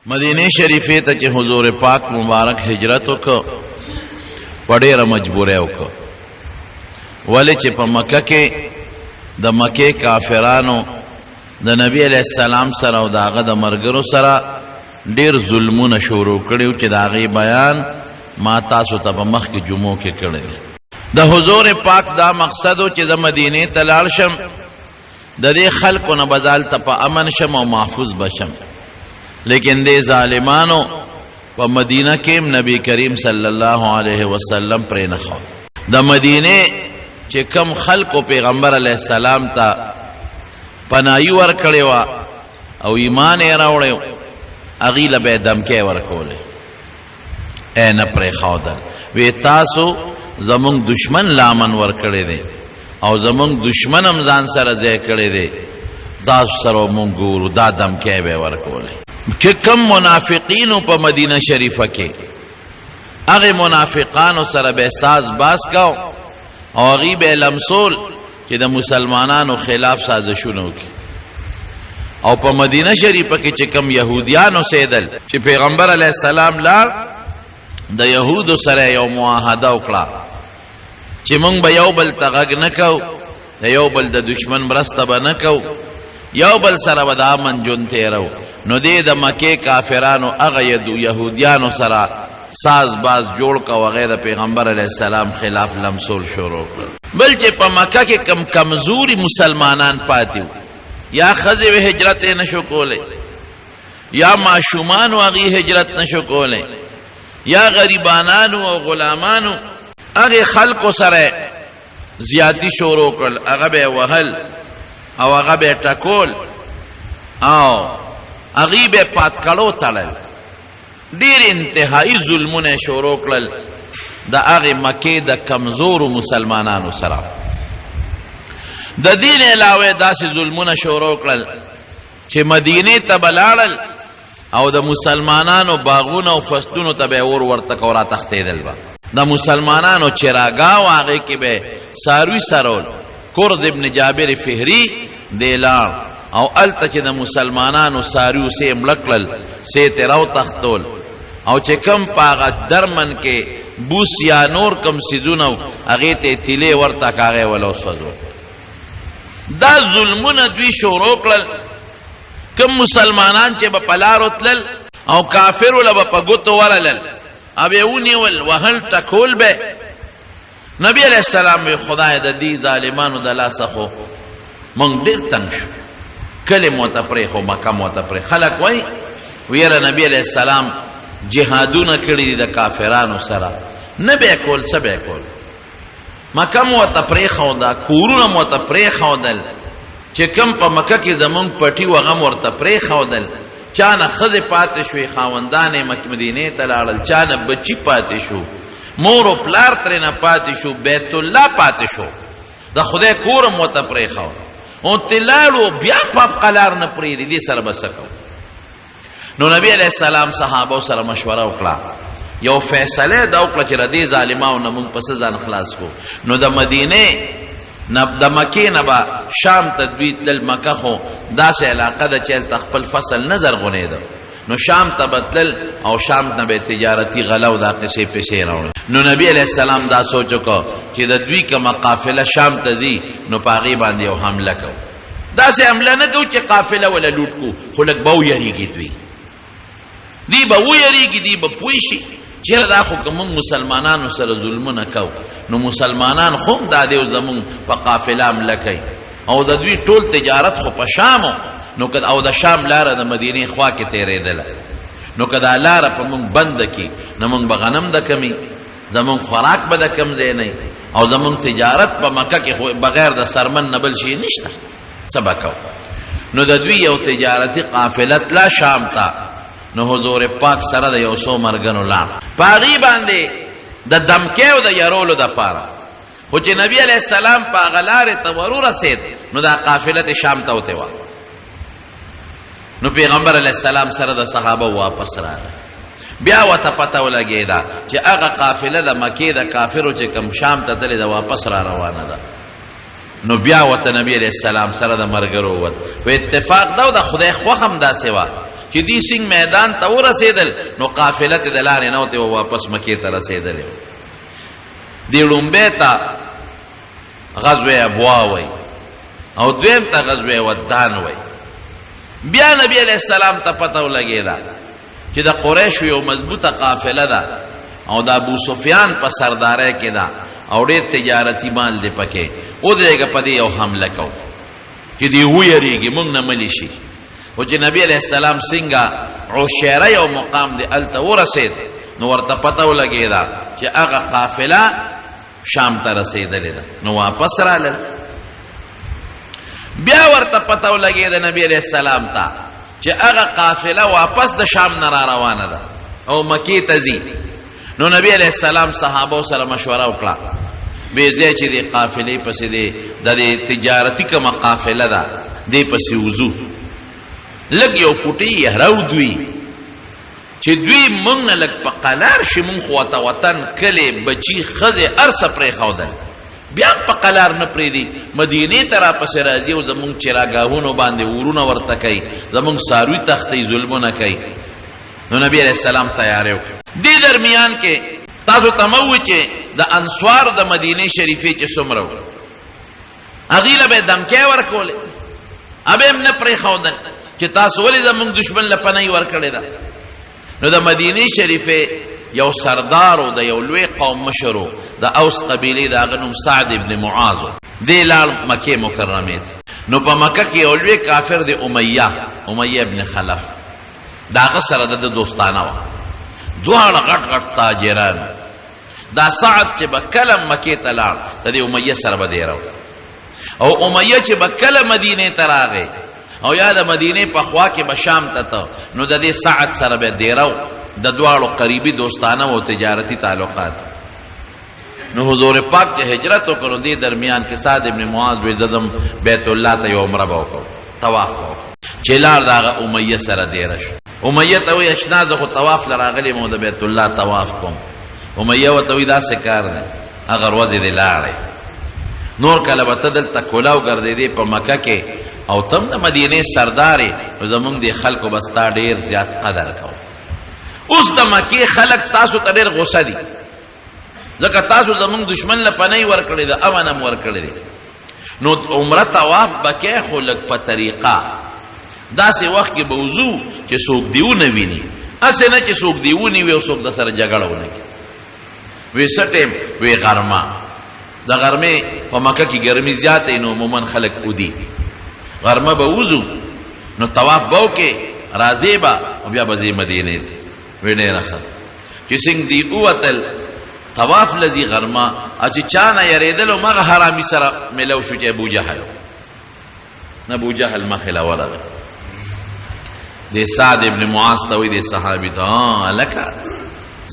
مدینه شریفه ته چې حضور پاک مبارک هجرت وکړ په ډېره مجبورۍ وکړ، ولې چې په مکه کې د مکې کافرانو د نبی علیه السلام سره او د هغه د ملګرو سره ډېر ظلمونه شروع کړي چې د هغې بیان ما تاسو ته په مخکې جمعو کې کړی دی. د حضور پاک دا مقصد و چې د مدینې ته لاړ شم، د دې خلکو نه به دلته په امن شم او محفوظ بشم، لیکن دې ظالمانو په مدینه کې نبی کریم صلی الله علیه وسلم پرې نه خو. د مدینه چې کم خلکو پیغمبر علیه السلام ته پناهي ورکړې وه او ایمان یې راوړی، هغې له به یې دمکۍ ورکولې، نه پرېښودل. وی تاسو زمونږ دشمن لامن ورکړی دی او زمونږ دشمن هم ځان سره ځای کړی دی، تاسو سره مونږ ګورو، دا دمکۍ به یې ورکولې. چې کم منافقینو په مدینه شریفه کې هغې منافقانو سره به ساز باز کو او هغې به لمسول چې د مسلمانانو خلاف سازشونه وکړي. او په مدینه شریفه کې چې کم یهودیان اوسېدل، چې پیغمبر علیه السلام لاړ د یهودو سره یو معاهده وکړه چې موږ به یو بل ته غږ نه کوو، د یو بل د دشمن مرسته به نه کوو، یو بل سره به د امن ژوند تېرو. نو دې د مکې کافرانو هغه یهودیانو سره ساز باز جوړ کو، هغې د پیغمبر علیه السلام خلاف لمسول شروع کړل. بل چې په مکه کې کم کمزوري مسلمانان پاتې وو، یا ښځې هجرت یې نشو کولی، یا ماشومانو هغې هجرت نشو کولی، یا غریبانانو او غلامانو، هغې خلکو سره زیاتی شروع کړل، هغه به یې وهل او هغه به یې ټکول او هغې به یې پاتکړو تړل. ډېر انتهایی ظلمونه شروع کړل د هغې مکې د کمزورو مسلمانانو سره. د دې نه علاوه داسې ظلمونه شروع کړل چې مدینې ته به لاړل او د مسلمانانو باغونه او فصلونو ته به یې اور ورته کو، را تښتېدل به. د مسلمانانو چراګاه و هغې کې به یې څاروي څرول. کرز ابن جابر فهري دی لاړ او هلته چې د مسلمانانو څاروي سې یې مړه کړل، سې ترې راوتښتول او چې کم په هغه درمن کې بوس یا نور کم څیزونه و هغې ته یې تیلې ورته که هغې وله وسوځول. دا ظلمونه دوی شروع کړل. کم مسلمانان چې به په لارو تلل او کافرو له به په ګوتو ورلل او به یې ونیول، وهل ټکول به. نبی علیه السلام وی خدای د دې ظالمانو د لاسه خو موږ ډېر تنګ شو، کلي مو ته پرېښو، مکه مو ته پرېښو. خلک وایي ویره نبی علیه السلام جهادونه کړي دي د کافرانو سره، نه به یې کول، څه به یې کول. مکه مو ته پرېښوده، کورونه مو ته پرېښودل، چې کم په مکه کې زمونږ پټي و هغه م ورته پرېښودل. چا نه ښځې پاتې شوې، خاوندان یې مدینې ته لاړل، چا نه بچي پاتې شو، مور و پلار ترې نه پاتې شو، بیت الله پاتې شو، د خدای کور م ورته پرېښود او ترې لاړو، بیا په قلار نه پرېږدي. دې سره به څه کوو؟ نو نبی علیه السلام صحابو سره مشوره وکړه، یو فیصله دا وکړه چې ردې ظالمانو نه موږ پسې ځان خلاص کړو. نو د مدینې د مکې نه به شام ته دوی تلل. مکه خو داسې علاقه ده چې هلته خپل فصل نه زرغونېده، نو شام ته به تلل او شام نه به تجارتي غله او دا قصې پیسې راوړل. نو نبی علیه السلام دا سوچ وکړه چې د دوی کومه قافله شام ته ځي، نو په هغې باندې یو حمله کوو. داسې حمله نه کوو چې قافله وله لوټ کړو، خو لږ به ویرېږي، دوی به ویرېږي، دوی به پوه شي چېرې دا خو که موږ مسلمانانو سره ظلمونه کوو، نو مسلمانان خو هم دا دی زمونږ په قافله حمله کوي او د دوی ټول تجارت خو په شام او د شام لاره د مدینې خوا کې تېرېدله. نو که دا لاره په موږ بنده کړي، نو موږ به غنم د کمي، زمونږ خوراک به د کم ځای نه او زمونږ تجارت په مکه کې خو بغیر د سرمن نه بل شي نشته، څه به کوو؟ نو د دوی یو تجارتي قافله تله شام ته. نو حضور پاک سره د یو څو مرګنو لاړ په هغې باندې د دمکۍ او د یرولو دپاره. خو چې نبی علیه السلام په هغه لارې ته ورورسېد، نو دا قافله تې شام ته وتې وه. نو پیغمبر علیه السلام سره د صحابه واپس راغی. بیا ورته پته ولګېده چې هغه قافله د مکې د کافرو چې کوم شام ته تلې ده، واپس را روانه ده. نو بیا ورته نبی علیه السلام سره د ملګرو ووت. په اتفاق دا د خدای خوښ هم داسې وه چې دی سنگ میدان ته ورسېدل نو قافله ته د لارې نه وته واپس مکې ته رسېدل. دی لومبه ته غزوه ابوا وای او دویم ته غزوه ودان وای. بیا نبی علیہ السلام ته پته ولګیدا چې د قریش یو مضبوطه قافله ده او د ابو سفیان په سردارۍ کې ده او ډېر تجارتي مال دی پکې. او دغه په دې یو حمله کو چې دی ویریږي مونږ نه ملي شي. او چې نبی علیہ السلام څنګه عشیره یو مقام دی الته ورسېد نو ورته پته ولګیدا چې هغه قافله شام ته رسېدلې ده نو واپس راغله. بیا ورته پته ولګیدا نبی علیہ السلام ته چې هغه قافله واپس د شام نه را روانه ده او مکې ته ځي. نو نبی علیہ السلام صحابه سره مشوره وکړه به ځای چې د قافلې پسې د تجارتي کومه قافله ده دې پسې وځو لږ یو پټي هراو دوی چې دوی مونږ نه لږ په قلار شي مونږ خو وطن کلی بچي ښځې ارسه پرېښودل بیا په قلار نه پرېږدي مدینې ته راپسې راځي او زمونږ چراګاهونو باندې ورونه ورته کوي زمونږ څاروي تختې ظلمونه کوي. نو نبی علیہ السلام تیاری وکړ. دې درمیان کې تاسو ته مه ووایي چې د انصار د مدینې شریفې چې څومره وو هغې له به یې دمکۍ ورکولې هغه هم نه پرېښودل چې تاسو ولې زمونږ دشمن له پناه ورکړې ده. نو د مدینې شریفې یو سردارو د یو لوی قوم مشرو د اوس قبیلې د هغه نوم سعد ابن معاذ دی لاړ مکې مکرمې ته. نو په مکه کې یو لوی کافر دی امیه ابن خلف د هغه سره د دوستانه وه دواړه غټ غټ تاجران. دا سعد چې به کله مکې ته لاړ د دې امیه سره به دیره او امیه چې به کله مدینې ته راغی او یا د مدینې په خوا کې به شام ته ته نو د دې سعد سره به دیره د دواړو قریبي دوستانه او تجارتي تعلقات. نو حضور پاک چې هجرت وکړو دې درمیان کې سعد ابن معاذ وی زدم بیت الله ته یو عمره به وکړو طواف وکړو چې لاړ د امیه سره دیره شو. امیه ته وی اشنا زه خو طواف لراغلی مو د بیت الله طواف کوم. امیه ورته وی داسې کار دی هغه ورځې دې لاړې نور کله به ته دلته کولاو ګرځېدې په مکه کې او تم د مدینې سردارې نو زمونږ دې خلکو به ستا ډېر زیات قدر کوو. اوس د مکې خلک تاسو ته ډېر غوسه دي ځکه تاسو زمونږ دشمن له پناه ورکړې ده امن هم ورکړې دی. نو عمره طواف به کې خو لږ په طریقه داسې وخت کې به وځو چې څوک دې ونه ویني هسې نه چې څوک دې ونیوي او څوک د سره جګړه ونه کړي. وی څه ټیم وی غرمه د غرمې په مکه کې ګرمي زیاته نو عموما خلک ودي غرمه به وځو نو طواف به وکړې راځې به او بیا به ځې مدینې ته. وی ډېره ښه چې څنګه دې ووتل طواف لذي غرمه چې چا نه یریدل او مغه حرامي سره ملو شو چې ابو جهل مخې له ورغی. د سعد ابن معاذ ته وی د صحابي ته لکه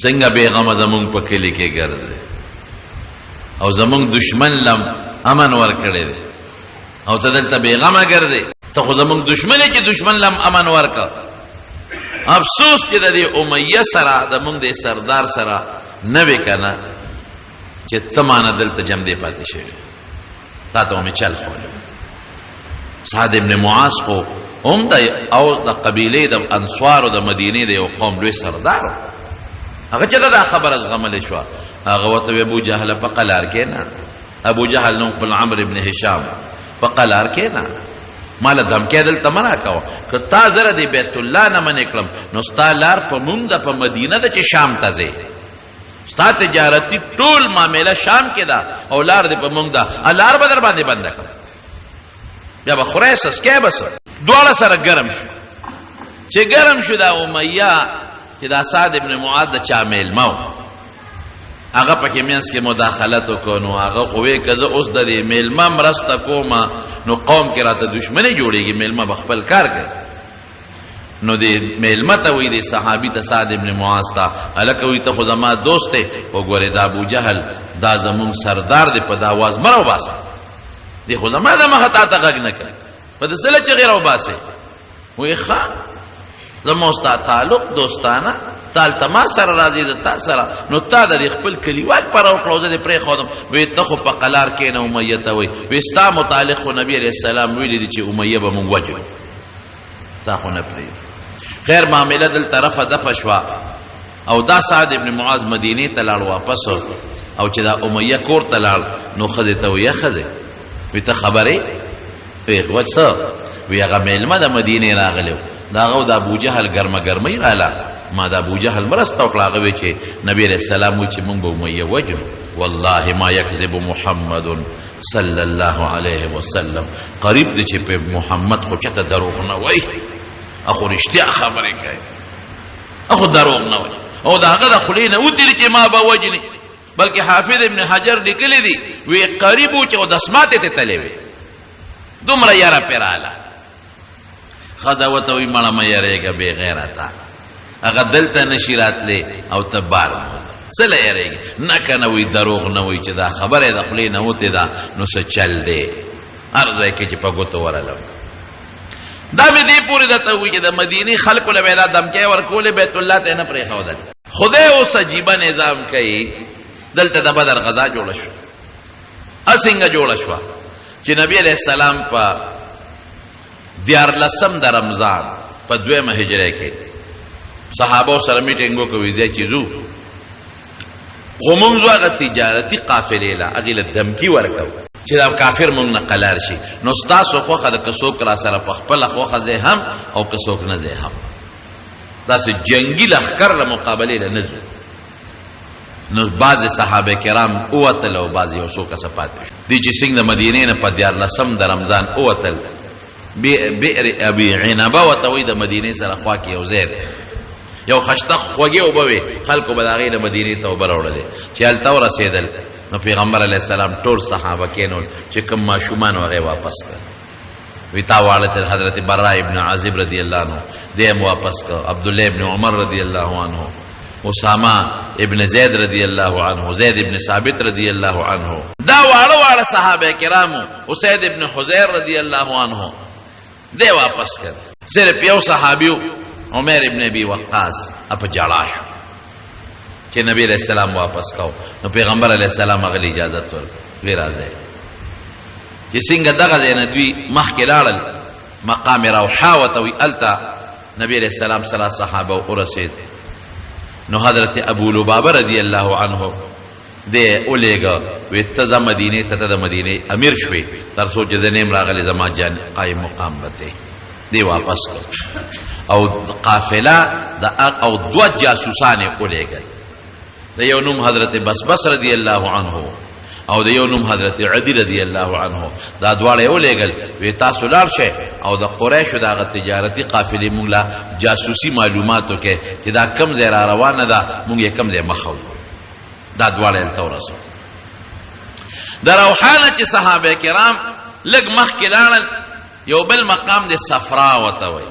څنګه بیغمه زمونږ په کلي کې ګرځي او زمونږ دشمن لم امن ورکړی دی او ته دلته بیغمه ګرځې ته خو زمونږ دشمن یې چې دشمن لم امن ورکړه. افسوس چې د دې امیه سره زمونږ د سردار سره نه وی کنه چې ته مانه دلته جمع دی پاتې شوی تا ته مې چل خوړلی. سعد ابن معاذ خو هم د او د قبیلې د انصارو د مدینې د یو قوم لوی سردار هغه چې دا خبره زغملی شوه هغه ورته وی ابو جهل په قلار کې نه ابو جهل نوم خپل عمرو ابن هشام په قلار کې نه ماله دمکې دلته منع کوه که تا زره د بیت الله نه منې کړم نو ستا لار په مونږ ده په مدینه ده چې شام ته ځې ستا تجارتي ټول معامله شام کې ده او لار دې په مونږ ده لار به در باندې بنده کړم بیا به خورئ سسکې بس دواړه سره ګرم شو. چې ګرم شو دا امیه چې دا سعد ابن معاذ د چا میلمه و هغه پکې منځ کې مداخلت وکړو نو هغه خو وی که زه اوس د دې میلمه مرسته کومه نو قوم کې راته دشمني جوړېږي میلمه به خپل کار کوي. نو دې میلمه ته وی دې صحابي ته سعد ابن معاذ ته هلکه وی ته خو زما دوست دی وګورې دا ابو جهل دا زمونږ سردار دی په دا آواز مه راوباسه دی خو زما د مخه تا ته غږ نه کوي په د څه له چغې راوباسئ. وی ښه زما ستا تعلق دوستانه تا هلته ما سره راځي د تا سره نو تا د دې خپل کلیوال پره وکړه زه دې پرېښودم. وی ته خو په قلار کښېنه امیه ته وی وی ستا متعلق خو نبي علیه السلام ویلي دي چې امیه به مونږ وجو تا خو نه پرېږدو. خیر معامله دل طرف دفع شوا او دا سعد ابن معاذ مدینه ته لاړ واپس او چې دا امیه کور ته لاړ نو خدای ته ویه خزه وی ته خبره وی وڅ وی هغه مېلمه د مدینه راغلو داغه د ابو جهل ګرمه ګرمي رااله ما د ابو جهل مرسته وکړه هغه چې نبی رسول الله چې مونږ به امیه وجو والله ما یکذب محمد صلی الله علیه وسلم قریب دی چې په محمد خو چته دروغ نه وای اخو رښتیا خبرې کوي اخو دروغ نه وای او داغه د خلینه وتر چې ما به وجني بلکې حافظ ابن حجر لیکلی دی وی قریب او چې د اسماته ته تللی وي دومره یاره پیراله خداوته وی مړه مې یریګه بے غیرته هغه دلته نشی راتلی او تبار سله یریږي نه کنه وی دروغ نه وی چې دا خبره د خپل نه وته دا نو څه چل دی ارزه کې چې په ګوتو ورلم دا مې دی پوری دته وی چې د مدینه خلکو له پیدا دمکې ورکول بیت الله ته نه پرې خو دل خدای اوس عجیب نظام کوي دلته د بدر غزا جوړ شو اسنګ جوړ شو چې نبی علیہ السلام په دیار لسم د رمضان په 2 هجری کې صحابه سره میټینګو کوي ځای چیزو غمون زوغه تجارتی قافله لا اغیل دمکی ورکو چې دا کافر مونږ نه قلار شي نو تاسو خو خد کسوک را سره په خپل خو خزه هم او کسوک نه زه هم دا سه جنگی لخر له مقابله له نزو نو بعض صحابه کرام اوتل او بعض یو سو کسفات دي چې څنګه مدینه نه په دیار لسم د رمضان اوتل بئر ابي عنبه وتوي د مدینه سره خوا کې یو زید یو خشتخ وګي او بوي خلکو بلاغي د مدینه توبه راوړل چې ال تور رسیدل نو پیغمبر علی السلام ټول صحابه کینول چې کوم ماشومان وغه واپس کړ وی تا والد حضرت براء ابن عازب رضی الله عنه دیم واپس کړ عبد الله ابن عمر رضی الله عنه اسامه ابن زید رضی الله عنه زید ابن ثابت رضی الله عنه دا واړه صحابه کرامو اسید ابن حذیر رضی الله عنه دی واپس کړ صرف یو صحابیو عمر ابن ابي وقاص اپ جړاش چې نبی علیہ السلام واپس کاو نو پیغمبر علیہ السلام غلی اجازه ورکړه وی راځي چې څنګه دغه نه دوی مخکې لاړل مقام روحا وتوي التا نبی علیہ السلام سره صحابه ورسید نو حضرت ابو لبابه رضی الله عنه دې اولېګه وې ته مدینه ته د مدینه امیر شوي تر څو چې دنیم راغلی زما جان قائم مقام بته دی واپس کړ او قافله او دو جاسوسان اولېګل د یو نوم حضرت بس رضی الله عنه او د یو نوم حضرت عدی رضی الله عنه دا دواړه اولېګل وې تاسو لاړ شئ او د قریشو دغه تجارتی قافلې مونږ لا جاسوسي معلوماتو کې چې دا کم ځای را روانه ده مونږ یې کم ځای مخو دا دواړه تورسو د روحانه چې صحابه کرام لګ مخ کې لاړل یو بل مقام د صفرا وته وي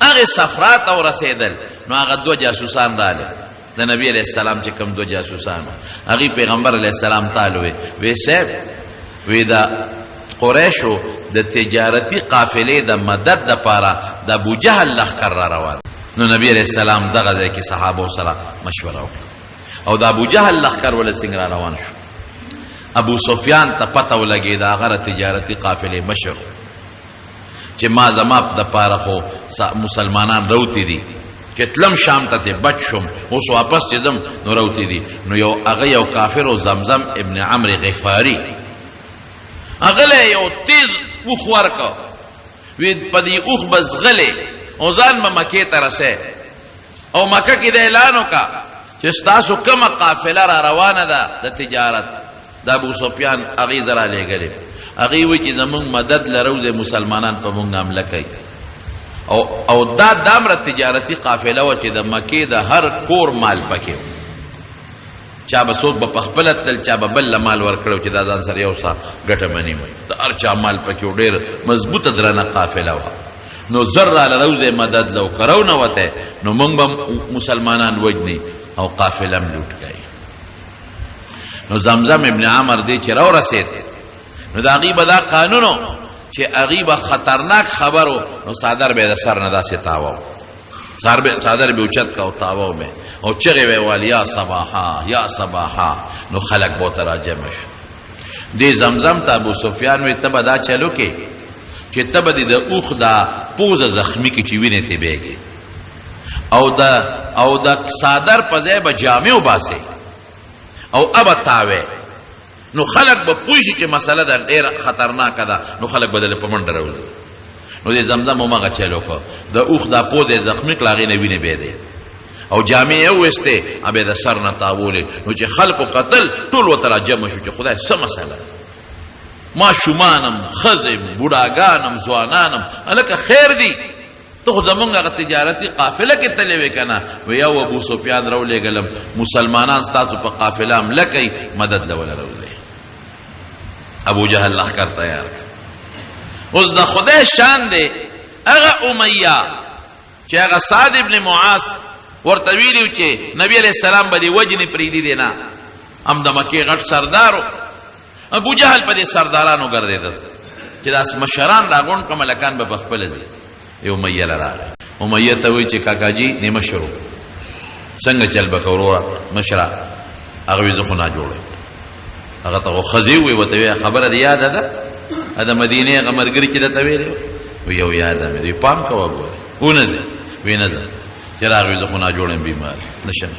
هغه صفرا ته ورسېدل نو هغه دو جاسوسان رااله د نبی علیہ السلام چې کوم دو جاسوسان هغه پیغمبر علیہ السلام تعالی وی صاحب وی دا قریشو د تجارتی قافلې د مدد د پاره د ابو جهل لخر را روان نو نبی علیہ السلام دغه ځای کې صحابه سره مشوره وکړه او د ابو جهل لخر ول څنګه را روان شو ابو سفیان ته پته ولګی دا غره تجارتی قافلې مشر چې ما زما د پاره خو مسلمانان روتی دي چې تلم شام ته بچ شم اوس واپس چدم نو روتی دي نو یو هغه یو کافر او زمزم ابن عمرو غفاری هغه له یو تیز اوخ ورکا وی پدی اوخ بس غله او ځان مکه ته رسه او مکه کې د اعلان وکا چې تاسو کومه قافله را روانه ده د تجارت د ابو سفیان هغه زرا لګلې هغه وی چې زمونږ مدد لروزه مسلمانان په مونږ حمله کوي او دا دامره تجارتی قافله و چې د مکه د هر کور مال پکې چا به څوک په خپل تل چا به بل مال ورکړو چې دا ځان سره یو څه ګټه منی وي د هر چا مال پکې ډېر مضبوطه درنه قافله و نو ذره لروزه مدد لو کرو نه وته نو مونږ به مسلمانان وجني او قافله م لوټ کړي نو زمزم ابن عمر دی چې راو رسید نو دا غیبه دا قانونو چې غیبه خطرناک خبرو نو صادر به د سر نه داسې تاوو صادر به اوچت کا او تاوو به او چغه وی والیا صباحا یا صباحا نو خلق بو تراجم دی زمزم ته ابو سفیان وی تبدا چلو کې چې تبه دې د اوښ دا پوزه زخمي کې چې وینې ته بیږي او د صادر په ځای به جامې وباسئ او ابه تاوی نو خلق به پوه شي چې مسله ده ډېره خطرناکه ده نو خلق به دله په منډه راولي نو د زمزم همغه چل وکړه د اوښ دا پوزه یې زخمي کړه هغې نه وینې بېدې او جامې یې وویستې ابې د سر نه تاولې نو چې خلقو قتل ټول ورته را جمع شو چې خدای څه مسله ماشومانم ښځې بوډاګانم ځوانانم هلکه خیر دی ته خو زمونږ هغه تجارتي قافله کې تللی وې که نه و یو ابو سفیان راولېږلم مسلمانان ستاسو په قافله حمله کوي مدد له وله راولې ابو جهل لښکر تیار کړ اوس د خدای شان دی هغه امیه چې هغه سعد ابن معاذ ورته ویلي چې نبی علیه السلام به دې وجنې پرېږدي دی نه هم د مکې غټ سردارو ابو جهل په دې سردارانو ګرځېده چې دا مشران راغونډ کړه ملکان به پخپله ځي یو امیه له راغی امیه ته وایي چې کاکاجي نیمه شروع څنګه چل به که وروره مشره هغه وایي زه خو ناجوړه هغه ته خو ښځې ووایي ورته وایي خبره دې یاده ده د مدینې هغه ملګري چې درته ویلې وایي یو یاده مې دوی پام کوه ګورې ونه ده وایي نه ده چې راغی زه خو ناجوړ یم بیمار نشم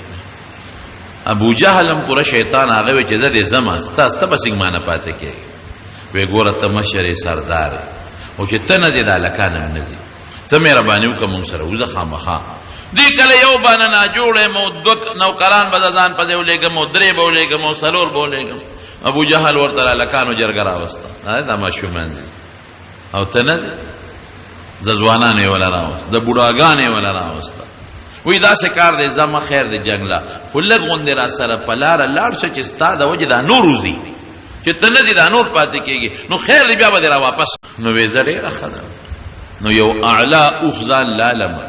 ابو جهل هم پوره شیطان هغه وایي چې زه دې ځمه ستاسو ته به څنګه مانه پاتې کېږي وایي ګوره ته مشر یې سردار او چې ته نه ځې د هلکان هم نه ځي ته مهرباني وکړه مونږ سره وځه خامخا دې کله یو بانه ناجوړ یم او دوه نوکران به د ځان پسې ولېږم او درې به ولېږم او څلور به ولېږم ابو جهل ورته هلکانو جرګه راوسته دا ماشومان دي او ته نه ځې د ځوانانو یې وله راوسته د بوډاګانو یې وله راوسته وی داسې کار دی زما خیر دی جنګ له خو لږ غوندې را سره په لاره لاړ شه چې ستا د وجې دا نور وځي چې ته نه ځې دا نور پاتې کېږي نو خیر دی بیا به دې را واپس نو وې زه ډېره ښه ده نو یو اعلی اوښ ځان لالمه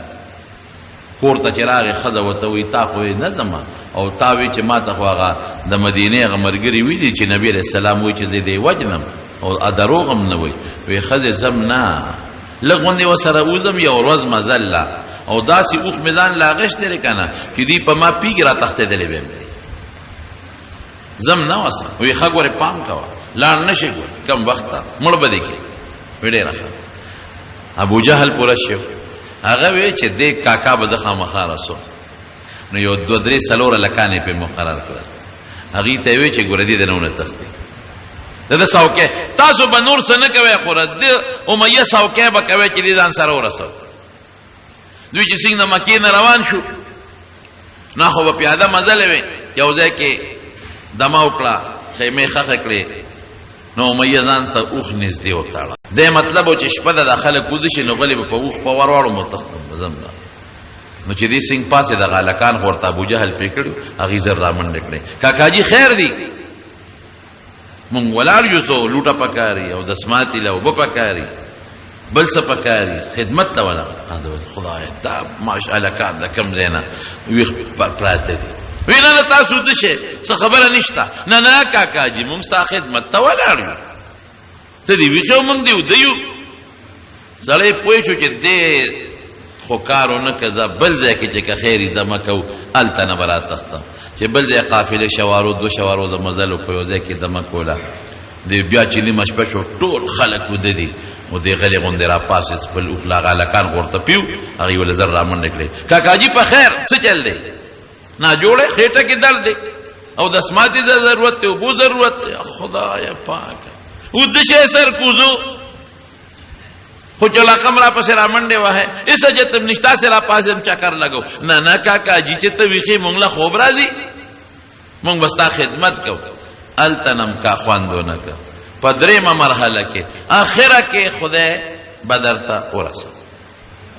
کور ته چې راغې ښځه ورته وایي تا خو یې نه ځمه او تا وایي چې ما ته خو هغه د مدینې هغه ملګري ویلي چې نبي علیه السلام وایي چې زه دې وجنم او دروغ هم نه وایي وایي ښځې ځم نه لږ غوندې ورسره وځم یو ورځ مزله او داسې اوښ مې ځان له اغېشتی دی که نه چې دوی په ما پیږي را تښتېدلی به یم دی ځم نه ورسره وایي ښه ګورې پام کوه لاړ نه شي ګورې کم وخت ته مړ به دې کړي وایي ډېره ښه ابو جهل پوره شو هغه وی چې دې کاکا به د خامخا رسو نو یو دوه درې څلور هلکان یې پرې مقرر کړل هغې ته یې وی چې ګوره دې د نه ونه تښتي د څوکۍ تاسو به نور څه نه کوئ خو د امیه څوکۍ به کوئ چې دې ځان سره ورسو دوی چې څنګه د مکې نه روان شو نه خو به پیاده مزلې وې یو ځای کې دمه وکړه خیمې ښخې کړې نو امیه ځان ته اوښ نږدې وتاړه دې مطلب و چې شپه ده دا خلک وده شي نو غلې به په اوښ په ورواړو متختم به ځم دا نو چې دې څنګه پاسې دغه هلکان خو ورته ابوجهل پرې کړي هغې زر را منډې کړې کاکاجي خیر دی مونږ ولاړ یو څو لوټه پکاري او دسماتي له اوبه پکاري بل څه پکاري خدمت ته ولاړ خدای دا ماشاءالله کار د کم ځای نه ویښ پراته دي وی نه تاسو څه شی څه خبره نشته نه نه کاکاجي مونږ ستا خدمت ته ولاړ یو ته دې ویښ او مونږ دې ودیو سړی پوه شو چې دې خو کار ونه کړه بل ځای کې چې که خیر یې دمه کوو هلته نه به راتښتم چې بل ځای قافلې شوارو دو شوارو د مزلو په یو ځای کې دمه کوله دی بیا چې نیمه شپه شو ټول خلک وده دي او دې غلې غوندې را پاسې خپل اوښ له هغه هلکان غورته پیو هغې ولې زر را منډې کړې کاکاجي په خیر څه چل دی ناجوړی خېټه کې درد دی او دسماتي ضرورت دی اوبو ضرورت دی خدای پاکه اوده شی سر کوزو خو چې لقم را پسې را منډې وهی هېڅ حاجت هم نشته تاسې را پاسې هم چکر لګو نه نه کاکاجي چې ته ویښې مونږ له خوب راځي مونږ به ستا خدمت کوو هلته نم کا خوند ونه که په درېیمه مرحله کې آخره کې خدای به درته ورسو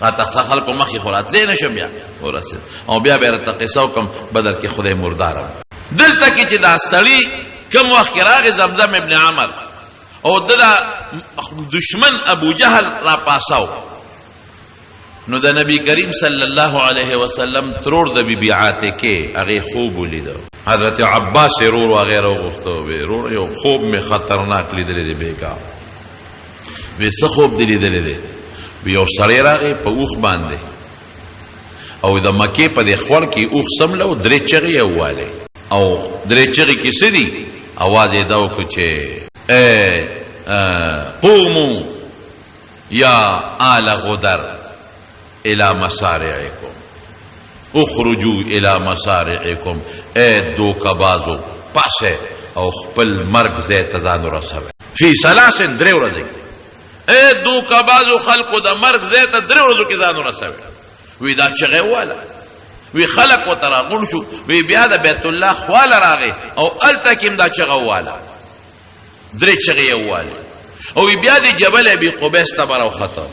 راته خلکو مخې خو راتلی نه شو بیا ورسېد او بیا به یې راته قصه وکړم بدر کې خدای مرداره دلته کې چې دا سړي کوم وخت کې راغی زمزم ابن عمر او د دشمن ابو جهل را پاساو نو د نبی کریم صلی الله علیه وسلم ترور د بیبي عاتکې هغې خوب ولیده حضرت عباس رور وغیره وغوښته وی رور یو خوب مې خطرناک لیدلی دی بېګا وی څه خوب دی لیدلی دی یو سړی راغی په اوښ باندې او د مکې په دې خوړ کې اوښ څمله او درې چغې یې ووالې او درې چغې کې څه دي اواز یې دا وکړو چې قومو یا آل غدر الى مسارعکم اخرجو الى مسارعکم اے دوکبازو پاسه او خپل مرگ زی تزانو رسوه فی سلاسن دری ورځې اے دوکبازو خلقو د مرگ زی ته دری ورځو کې ځانو رسوه وی دا چغه والا وی خلق و تراغون شو وی بیا د بیت الله خواله راغی او التکیم دا چغه والا درې چغه والا او بیا د جبل ابي قبيس ته برو خطر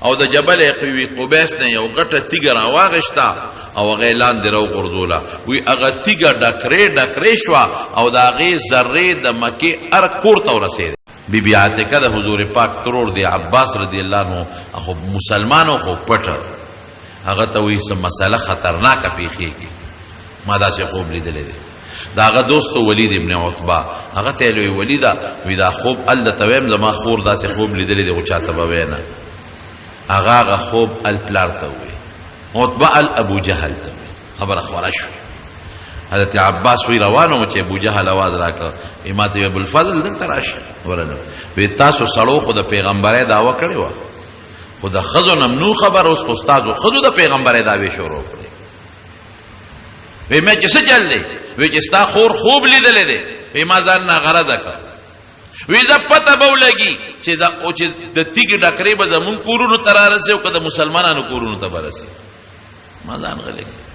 او د جبل ابي قبيس نه یو غټه تیګ را واغښتا او غیلان درو غرزولا وی هغه تیګ ډکرې شو او دا غي ذره د مکه ار کور ته ورسید بیبي عتیقه د حضور پاک ترور دی عباس رضی الله عنه خو مسلمانو خو پټ هغه ته وی سم مسله خطرناکه پیخیږي ما دا څه خوب لیدلې دي دا هغه دوست ولید ابن عتبہ هغه ته وی ولیدا وی دا خوب ال تویم زما خور دا څه خوب لیدلې دي او چاته به وینا هغه خوب ال پلار ته وی عتبہ ال ابو جهل ته خبر خورا شو حضرت عباس وی روانو چې ابو جهل आवाज راکړ امام ابو الفضل دلته راشه ورنه وی تاسو سړو خو د پیغمبره دعوه کړې و خو د خزو نمنو خبر اوس استادو خزو د پیغمبره دعوی شروع کړې وی مې چې څه چل دی وی چې ستا خور خوب لیدلې دی وی ما ځان نه غرض کړ وی دا پته به ولګي چې دا او چې د تیګ ډکرې به زمون کورونو ته رارسي او که د مسلمانانو کورونو ته برسي ما ځان غلې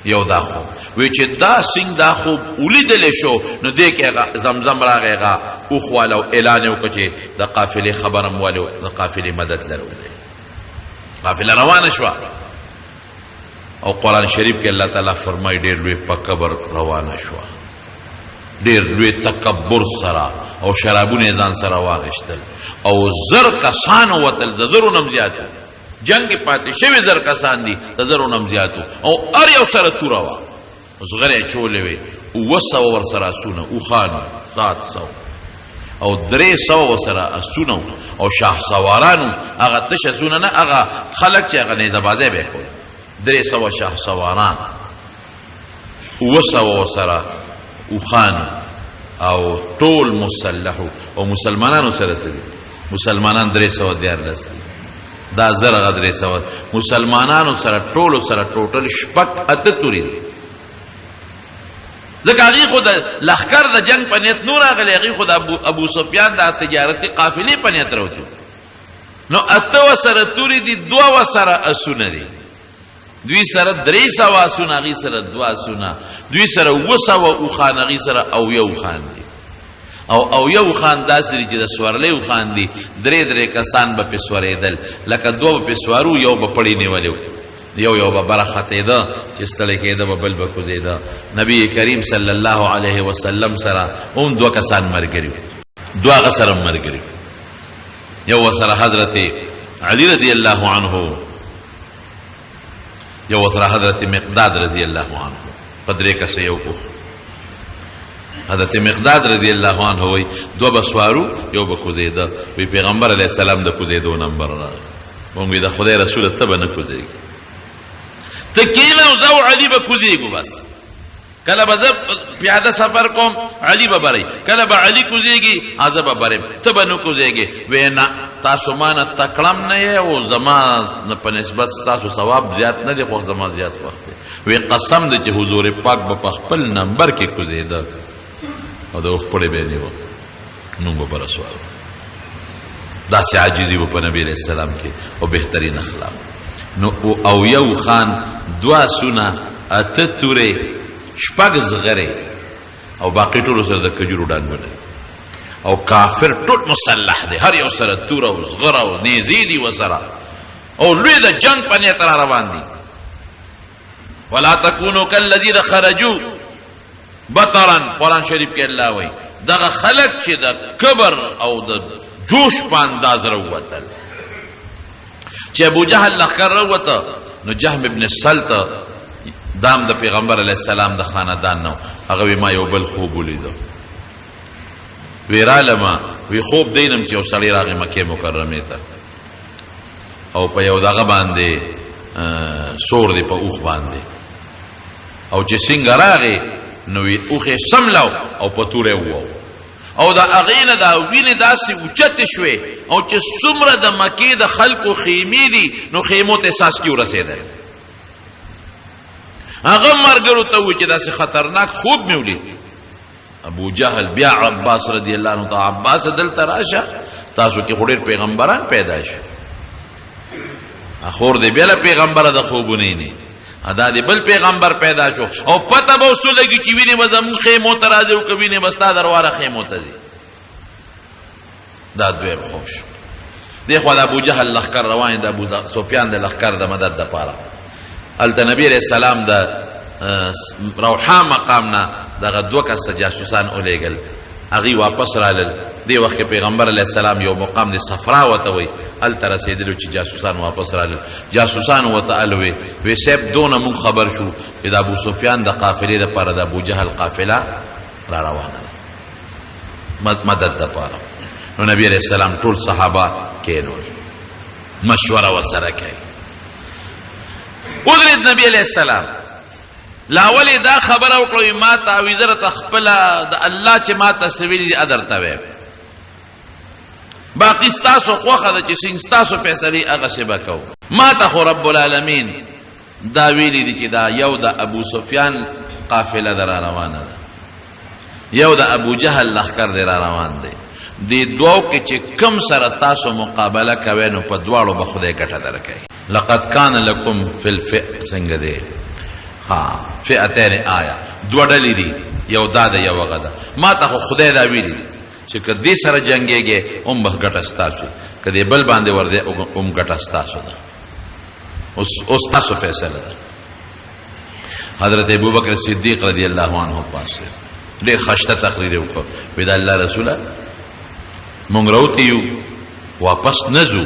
یو دا خوب وی چې دا سنگ دا خوب ولیدلې شو نو دې کې زمزم راغیغه او خوالو اعلان وکړي چې د قافلې خبرم والو د قافلې مدد لرولې قافله روانه شو او قرآن شریف کې الله تعالی فرمایي ډېر لوی په قبر روانه شو ډېر لوی تکبر سره او شرابونه ځان سره واغشتل او زر کسان وتل د زرو نم زیاتو جنگ کې پاتې شوی زر کسان دي د زرو نم زیاتو او ار یو سره تورا وا زغره چولې وي او وسو ور سره سونه او خان 700 او 300 ور سره اسونه او شاه سوارانو هغه تشه سونه نه هغه خلک چې هغه نه زبازه به کول 300 شاه سواران وسو ور سره او خان او ټول مسلحو او مسلمانانو سره سره مسلمانان 300 دیار لسل دا زر غدرې سو مسلمانانو سره ټولو سره ټوټل شپک اته توري ځکه هغه خو د لخر د جنگ په نیت نور غلې هغه خو د ابو سفیان د تجارتي قافلې په نیت راوځي نو اته سره توري دي دوه سره اسونه دي دوی سره 300 اسونه غي سره 2 اسونه دوی سره وسو او خان غي سره او یو خان دي او یو خان داسې چې د سوارلې خان دي درې کسان به پسوریدل لکه دوه په پسوارو یو به پړی نیولیو یو به برخته ده چې ستل کېده به بل به کوزیده نبی کریم صلی الله علیه وسلم سره اون دوه کسان مرګري دوه غسر مرګري یو سره حضرت علی رضی الله عنه یو سره حضرت مقداد رضی الله عنه قدرې کسه یو کو حضرت مقداد رضی الله عنه وی دو بسوارو یو بکوزیده وی پیغمبر علیہ السلام د کوزیدو نمبر را مونږ د خدای رسول ته به نه کوزیږي تکینه او زو علی بکوزیګو بس کله به پیاده سفر کوم علی به بری کله به علی کوزیږي عذاب بری ته به نه کوزیږي وینا تاسو مان تکړم نه او زما په نسبت تاسو ثواب زیات نه دی خو زما زیات وخت وی قسم دې چې حضور پاک په خپل نمبر کې کوزیده او د خپل به نیو نو به رسول دا سي عاجزي په نبی عليه السلام کې او بهترین اخلاق نو او یو خان دوا سونه اته توري شپږ زغره او باقي ټول سره د کجورو ډانګونه او کافر ټول مسلح دي هر یو سره تور او زغره او نيزي دي وسره او لوی د جنگ په نیت روان دي ولا تكونوا كالذين خرجوا بطرا قرآن شریف کې الله وایي دغه خلق چې د کبر او د جوش په انداز راووتل چې ابو جهل لخر راووته نو جهم ابن سلط دام د پیغمبر علیه السلام د خاندان نو هغه ما یو بل خوب ولیدو ویرالما وی خوب دینم چې یو سړی راغی مکه مکرمه ته او په یو دغه باندې سور دی په اوخ باندې او چې څنګه راغی نو اوخه سملو او پتوره وو او دا اغین دا وینې داسې اوچتې شوې او چې څومره د مکې د خلکو خیمې دي نو خیمو ته ساس کې ورسېدل. هغه ملګرو ته وویل چې داسې خطرناک خوب مې ولید. ابو جهل بیا عباس رضی الله عنه ته عباس دلته راشه تاسو کې خو ډېر پیغمبران پیدا شي خور دې بیا پیغمبره د خوبونه نه ادا دې بل پیغمبر پیدا شو او پته به وسو لګي چې ویني به زمون خیمو ته راځي او کوي نه بستا درواره خیمو ته ځي. دا دوی خوب شو. دغه د ابو جهل لخر روان د ابو سفیان د لخر د مدد د پاره الته نبی رسول الله د روحا مقامنا دغه دوه کس جاسوسان اولېګل هغه واپس رالل. دی وخت پیغمبر علیه السلام یو مقام د صفرا وته وي الته رسیدلو چې جاسوسان واپس رالل. جاسوسان وته الوي وی سیب دونه مون خبر شو چې د ابو سفیان د قافلې د پاره د ابو جهل قافله را روانه مدد د پاره. نو نبی علیہ السلام ټول صحابه کېنول مشوره وسره کوي. قدرت نبی علیہ السلام لاولی دا خبر وکړو ما تعویذره تخپل د الله چې ما تسویل دي ادر ته باقی ستاسو خوخه د چې ستاسو فیصله هغه شبه کو ما ته رب العالمین دا ویلی دي چې دا یو د ابو سفیان قافله در روانه ده یو د ابو جهل لخر در روان دی. دی دوو کې چې کم سره تاسو مقابله کوي نو په دواړو به خدای ګټه درکوي. لقد کان لکم فی الفئ څنګه دی ها فئتین آیا دوه ډلې دي یو دا ده یو هغه ده. ما ته خدای دا ویلي چې که دې سره جنګېږې هم به ګټه ستاسو که دې بل باندې ور دی هم ګټه ستاسو ده. اوس تاسو فیصله ده. حضرت ابوبکر صدیق رضی الله عنه پاسه ډېر خشته تقریر وکړ وی دا الله رسوله مونږ راوتی یو واپس نه ځو.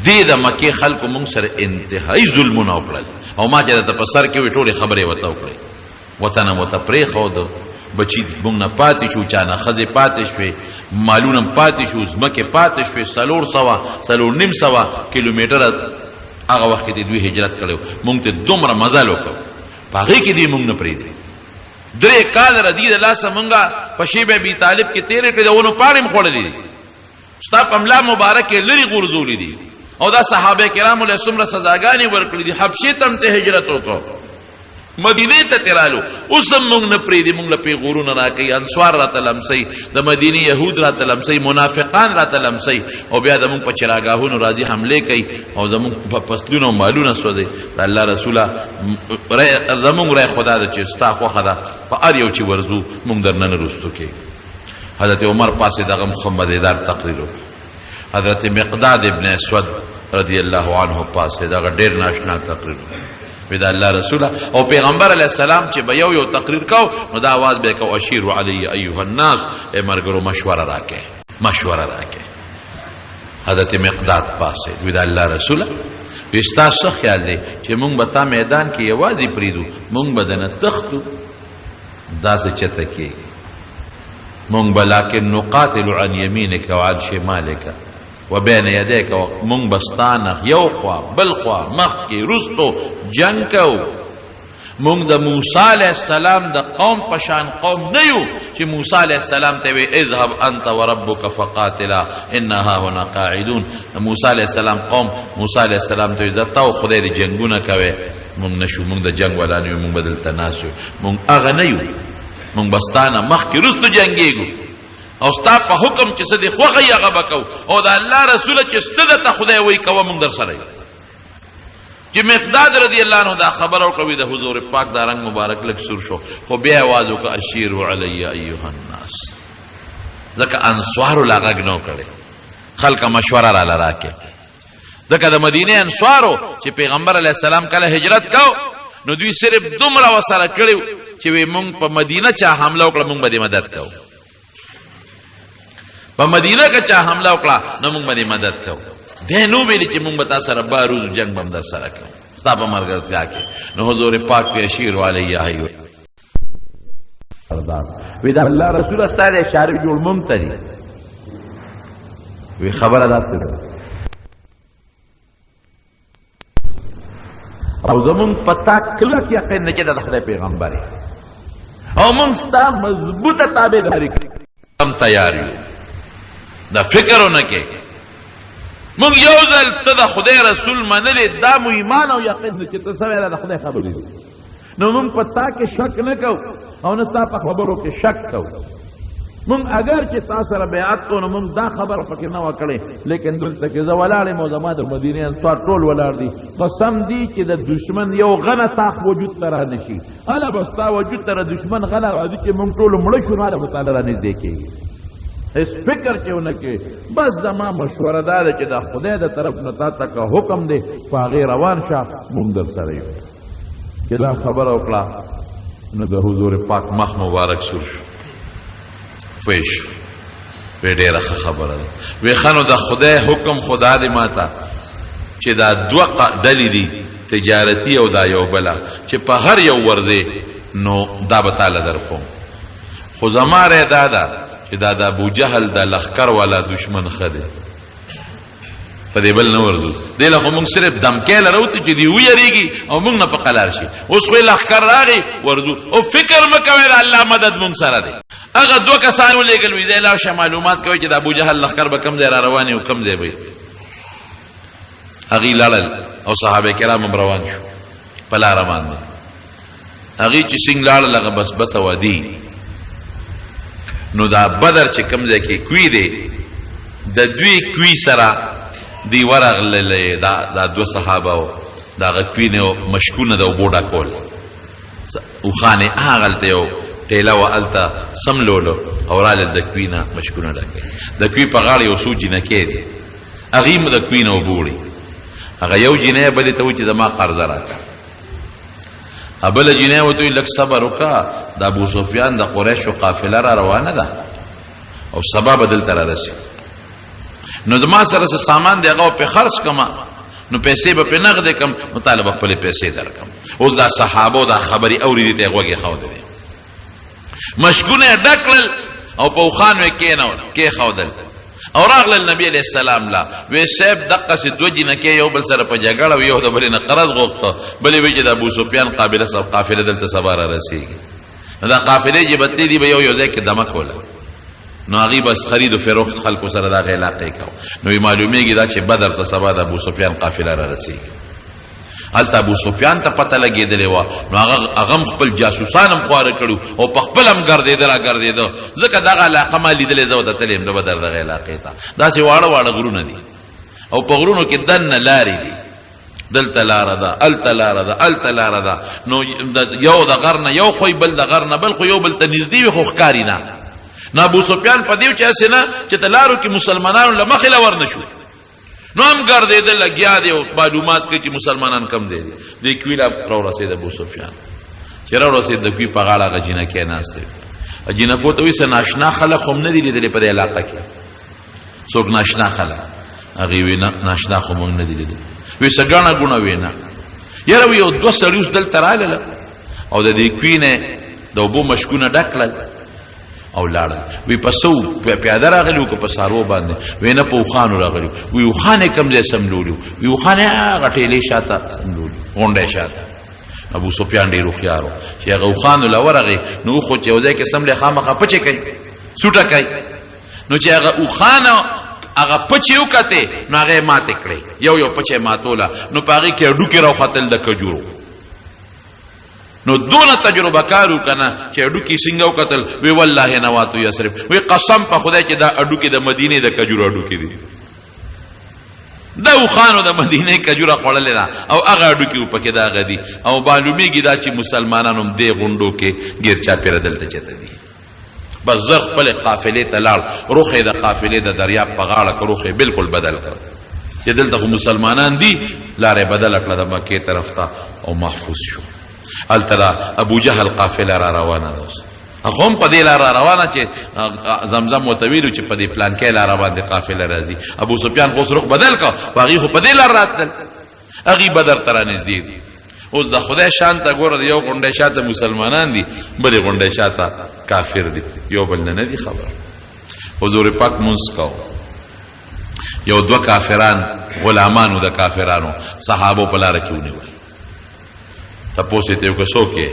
دې د مکې خلکو مونږ سره انتهایی ظلمونه وکړل او ما چې درته په سر کې وې ټولې خبرې ورته وکړې وطن مو ته پرېښود بچي مونږ نه پاتې شو چا نه ښځې پاتې شوې مالونه پاتې شو ځمکې پاتې شوې 400 کیلومتره هغه وخت کې دوی هجرت کړی مونږ ته دومره مزل وکړ په هغې کې دې مونږ نه پرېږدي. 3 کال ردی د لاسه مونږه په شیب ابي طالب کې تېرې کړې د ونو پاڼې م خوړلې دي ستا په ملا مبارک یې لرې غورځولي دي او دا صحابه کرامو له څومره سزاګانې ورکړي دي. حبشې ته هم ته هجرت وکړو مدینې ته تیرالو اوس هم مونږ نه پرېږدي مونږ له پیغورونه راکوي انصار راته لمسوي د مدینې یهود راته لمسوي منافقان راته لمسوي او بیا زمونږ په چراګاهونو راځي حملې کوي او زمونږ په فصلونو مالونه سوځي. د الله رسوله زمونږ رای خدا ده چې ستا خوښه ده په هر یو چې ورځو مونږ درنه نه رستو کېږي. حضرت عمر پاسې دغه مخمدیدار تقریر وکړ. حضرت مقداد ابن اسود رضی الله عنه پاسې دغه ډېر ناشنا تقریر وکړ دا الله رسوله او پیغمبر علیہ السلام چې به یو تقریر کو نو دا आवाज به کو اشیر علی ایها الناس ای مرګرو مشوره راکې. حضرت مقداد پاسې دا الله رسوله وستا څه خیال دی چې مونږ به تا میدان کې یوازې پریدو مونږ به دنه تختو داسې چته کې مونږ به لکن نقاتل عن یمینک وعن شمالک وبین یدیک مونږ بستانه یو خوا بل خوا مخکې رستو جنگ کو. مونږ د موسی علیہ السلام د قوم پشان قوم نه یو چې موسی علیہ السلام ته وی اذهب انت وربک فقاتلا انها هنا قاعدون. موسی علیہ السلام قوم موسی علیہ السلام ته زتاو خدای دې جنگونه کوي مونږ نشو مونږ د جنگ ولانه یو مونږ بدل تناسو مونږ هغه نه یو مونږ بستانه مخکې رستو جنگېږو او ستا په حکم چې څه دې خوښه یې هغه به کوو او د الله رسوله چې څه درته خدای وایي کوه مونږ در سره یو. چې مقداد رضی الله عنه دا خبره وکړه د حضور پاک دا رنګ مبارک لږ سور شو خو بیا یې آواز وکړه اشیروا علی ایها الناس ځکه انصارو لا غږ نه کړی خلکه مشوره راله راکې ځکه د مدینې انصارو چې پیغمبر علیه السلام کله هجرت کو نو دوی صرف دومره ورسره کړي چې وی مونږ په مدینه چا حمله وکړه مونږ به دې مدد کوو په مدینه کې چا حمله وکړه نو مونږ به مدد کوو. دې نو ویل چې مونږ به تاسو سره باروز جنگ بم در سره کوو ستا په ملګرتیا کې. نو حضور پاک په اشیر علی ایه وی دا الله رسول ستاره اشاره جوړ ممتدی وی خبره داسته او زمون پتا کلک یقین نه چې د خدای پیغمبر او مونږ ستا مضبوطه تابعداري ختم تیار یو دا فکرونه کې مونږ یو ځل ته د خدای رسول منلې دا مو ایمان او یقین چې ته سویره د خدای خبرې دي نو مونږ په تا کې شک نه کوو او نه ستا په خبرو کې شک کوو مونږ اگر چې تا سره بیعت کوو نو مونږ دا خبر پکې نه وه کړې لیکن دلته کې زه ولاړ یم او زما د مدینې انصار ټول ولاړ دي قسم دی چې د دشمن یو غنه تاخ وجود ته رانشي هله به ستا وجود ته د دشمن غنه راځي چې مونږ ټول مړه شو نو هله به تاله رانږدې کېږي اس فکر چې ونه کې بس زما مشوره دا ده چې د خدای د طرف نه تا ته که حکم دی په هغې روان شه مونږ در سره یو چې دا خبره وکړه نو د حضور پاک مخ مبارک سور شو پوه شو وی ډېره ښه خبره ده وی ښه نو د خدای حکم خدا دی ما ته چې دا دوه ډلې دي تجارتي او دا یو بله چې په هر یو ورځې نو دا به تاله در کوم خو زما رای دا ده چې دا د ابو جهل د لښکر والا دشمن ښه دی په دې بل نه ورځو دې له خو مونږ صرف دمکې له راوتو چې دی ویریږي او مونږ نه په قلار شي اوس خو یې لښکر راغی ورځو او فکر مه کوئ د الله مدد مونږ سره دی هغه دوه کسان ولېږل وي دی لاړ شه معلومات کوئ چې د ابو جهل لښکر به کوم ځای را روان او کوم ځای به هغې لاړل او صحابه کرام هم روان شو په لاره باندې هغې چې څنګ لاړل هغه بس بسه وادي نو دا بدر چې کوم ځای کې کوي دی د دوی کوي سره دی ورغللې دا دوه صحابه و د هغه کوي نه مشکونه د اوبو ډکول اوښانې هغلته یو ټیله وه هلته سملولو او راغلل د کوي نه مشکونه ډکوي د کوي په غاړه یو څو جینکې دي هغې م د کوي نه اوبه وړي هغه یو جینۍ بلې ته وایي چې زما قرضه راکړه بله جینۍ ورته وایي لږ صبر وکړه د ابو سفیان د قریشو قافله را روانه ده او سبا به دلته رارسي نو زما سره څه سامان دی هغه پې خرڅ کړمه نو پیسې به پې نغدې کړم نو تاله به خپلې پیسې درکړم اوس دا صحابو دا خبرې اورېدې ته یې غوږ یې ښودلې مشکونه یې ډک کړل او په اوښانو یې کېښودل او راغلل نبی علیہ السلام لا وی صاحب دقسې دوه جینکې یو بل سره په جګړه یو د بلې نه قرض غوښته بلې وایي چې د ابو سفیان قافله دلته سبا را رسېږي نو دا قافلې چې بتلې دي به یو ځای کې دمه کوله نو هغې بس خرید و فروخت خلکو سره دغه علاقې کو نو یې معلومېږي دا چې بدر ته سبا د ابو سفیان قافله را رسېږي هلته ابو سفیان ته پته لګېدلې وه نو هغه هم خپل جاسوسان هم خواره کړو او په خپل هم ګرځېده را ګرځېده ځکه دغه علاقه ما لیدلې زه ورته تللی یم د بدر دغه علاقې ته داسې واړه واړه غرونه دي او په غرونو کې دننه لارې دي دلته لاره ده هلته لاره ده هلته لاره ده نو یو د غر نه یو خوی بل د غر نه بل خو یو بل ته نږدې وي خو ښکاري نه نو ابو سفیان په دې چې هسې نه چې ته لارو کې مسلمانانو له مخې له ور نه شو نو هم ګرځېده لګیا دی او معلومات کوي چې مسلمانان کم دی دې کوي لا راورسېد ابو سفیان چې راورسېد د کوي په غاړه هغه جینکې ناست دی جینکو ته وایي څه ناشنا خلک خو هم نه دي لیدلې په دې علاقه کې څوک ناشنا خلک هغې وایي ناشنا خو موږ نه دي لیدلي وایي څه ګڼه ګوڼه وایي نه یاره وایي یو دوه سړي اوس دلته راغلله او د دې کوي نه د اوبو مشکونه ډک کړل او لاړل وی پسو پیاده راغلی و که په څاروو باندې وی نه په اوښانو راغلی وی اوښانې کوم ځای سملولي وی اوښانې هغه ټیلې شاته سملولي غونډۍ شاته ابو سفیان ډېر هوښیار و چې هغه اوښانو له ورغې نو اوښو چې یو ځای کې سملې خامخا پچې کوي سوټه کوي نو چې هغه اوښانو هغه پچې وکتې نو هغه یې ماتې کړې یو پچې ماتوله نو په هغې کې هډوکې راوختل د کجورو نو دونه تجربه کارو کنه چې اډوکی څنګه وکتل وی والله نواتو یسرف وی قسم په خدای چې دا اډوکی د مدینه د کجورو اډوکی دي دا وخانو د مدینه کجوره خوړلې ده او هغه اډوکی په کې دا غدي او معلومیږي دا چې مسلمانانو دې غونډو کې ګیرچا پیر دلته چته دي بس زر خپل قافلې ته لاړ روخې د قافلې د دریاب په غاړه کې روخې بالکل بدل کړ چې دلته مسلمانان دي لارې بدل کړه د مکې طرف ته او محفوظ شو التلا ابو جهل قافله را روانه ده هم په دې لار روانه چې زمزم وتویلو چې په دې پلان کې لار باندې قافله راځي ابو سفیان خو رخ بدل کا باغی خو په دې لار راتل اغي بدر تر نږدې دي اوس د خدای شان ته ګوره یو غونډه شاته مسلمانان دي بلې غونډه شاته کافر دي یو بل نه دي خبر حضور پاک منس کو یو دوه کافران غلامانو د کافرانو صحابو په لار کې ونیول تپوسې ته یو څوک یې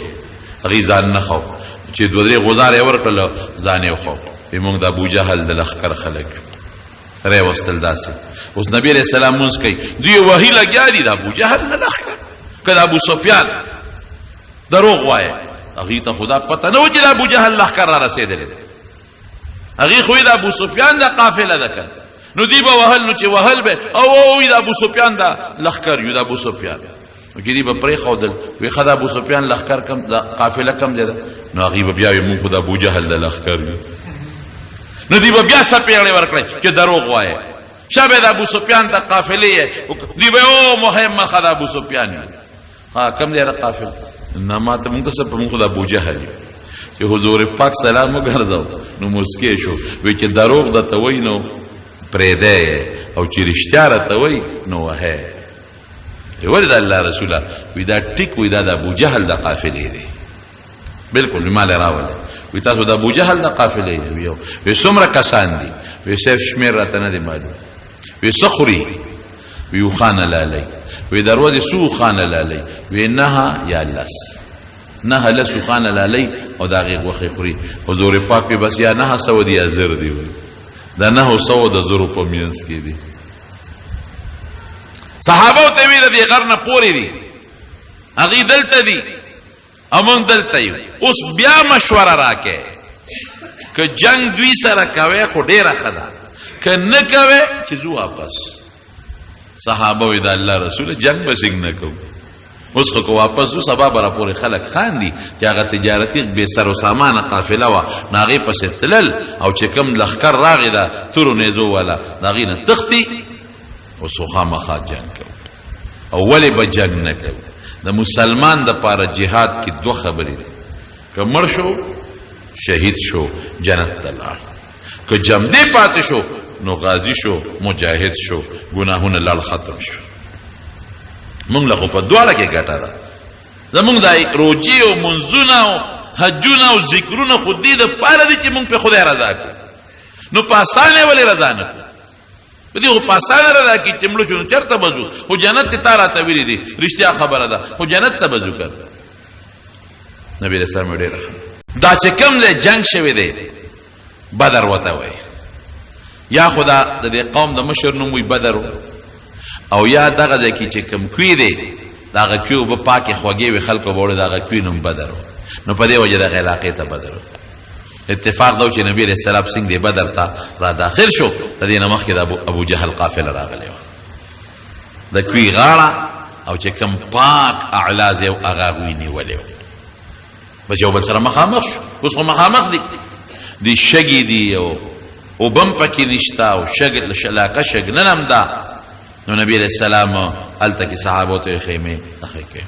هغې ځان نه خو چې دوه درې غوزار یې ورکړل ځان یې وخو وی مونږ د ابو جهل د لښکر خلک ری وستل داسې اوس نبی علیہ السلام مونږ کوي دوی وحی لګیا دي د ابو جهل د لښکر که د ابو سفیان دروغ وایه هغې ته خدا پته نه و چې د ابو جهل لښکر را رسېدلی دی هغې خو یې د ابو سفیان د قافله ده که نو دی به وهل نو چې وهل به او د ابو سفیان د لښکر یو د ابو سفیان نو چې دی به پرېښودل وی ښه د ابو سفیان لښکر کم د قافله کم دی ده نو هغې به بیا وي مونږ خو د ابو جهل د لښکر یو نو دی به بیا سپېغلې ورکړی چې دروغ وایه شا به د ابو سفیان د قافلې دی به او مهم مخه د ابو سفیان یو ها کم دی د قافله نه ما ته مونږ ته څه په مونږ خو د ابو جهل یو چې حضور پاک سلام وګرځاو نو مسکې شو وی چې دروغ درته وایي نو پرېږدی او چې رښتیا راته وایي نو وهی ولې د الله رسوله وی دا ټیک وی دا د ابو جهل د قافلې دی بلکل ما له راولې وی تاسو د ابو جهل د قافلې یو وی څومره کسان دي وی صرف شمېر راته نه دی معلوم وی څه خوري وی خانه لالی وی دروازې څو خانه لالی وی نهه یا لس نهه لسو خانه لالی او د هغې غوښې خوري حضور پاک وی بس یا 900 دي یا 1000 دي دا 900 د زرو په منځ کې دي صحابه ته وی د دې غر نه پورې دي هغې دلته دي او موږ دلته یو اوس بیا مشوره راکې که جنگ دوی سره کوې خو ډېره ښه ده که نه کوې چې ځو واپس صحابه وی د الله رسوله جنگ به څنګه نه کوو اوس خو که واپس ځو سبا به راپورې خلک خاندي چې هغه تجارتي بې سر و سامانه قافله وه نو هغې پسې تلل او چې کوم لښکر راغې ده تورو نیزو والا د هغې نه تښتي اوس خو خامخا جنګ کوو او ولې به جنګ نه کوو د مسلمان دپاره جهاد کې دوه خبرې دي که مړ شو شهید شو جنت ته لاړ که جمدې پاتې شو نو غازی شو مجاهد شو ګناهونه لړ ختم شو مونږ له خو په دواړه کې ګټه ده زمونږ د روجې او منځونه او حجونه او ذکرونه خو دې دپاره دي چې مونږ پې خدای رضا کړو نو په اسانه ولې رضا نه کړو په دې خو په اسانه رضا کړي چې مړه شو نو چېرته به ځو خو جنت ته تا راته ویلي دي رښتیا خبره ده خو جنت ته به ځو که نبي علیه السلام ډېره دا چې کوم دی جنګ شوی دی بدر ورته وایي یا خو د دې قوم د مشر نوم وي بدر او یا دغه ځای کې چې کوم کوی دی د هغه کوی اوبه پاکې خوږې وي خلکو به وړي د هغه کوی نوم بدر نو په دې وجه دغه علاقې ته بدر اتفاق دا و چې نبی علیه السلام څنګه دی بدر ته را داخل شو د دې نه مخکې د ابو جهل قافله راغلی وه د کوی غاړه او چې کوم پاک اعلا ځای هغه هغوی نیولی و بس یو بل سره مخامخ شو اوس خو مخامخ دي شګې دي او اوبه هم پکې نشته او علاقه شګنن هم ده نو نبی علیہ السلام هلته کې صحابو ته خیمې نښې کړې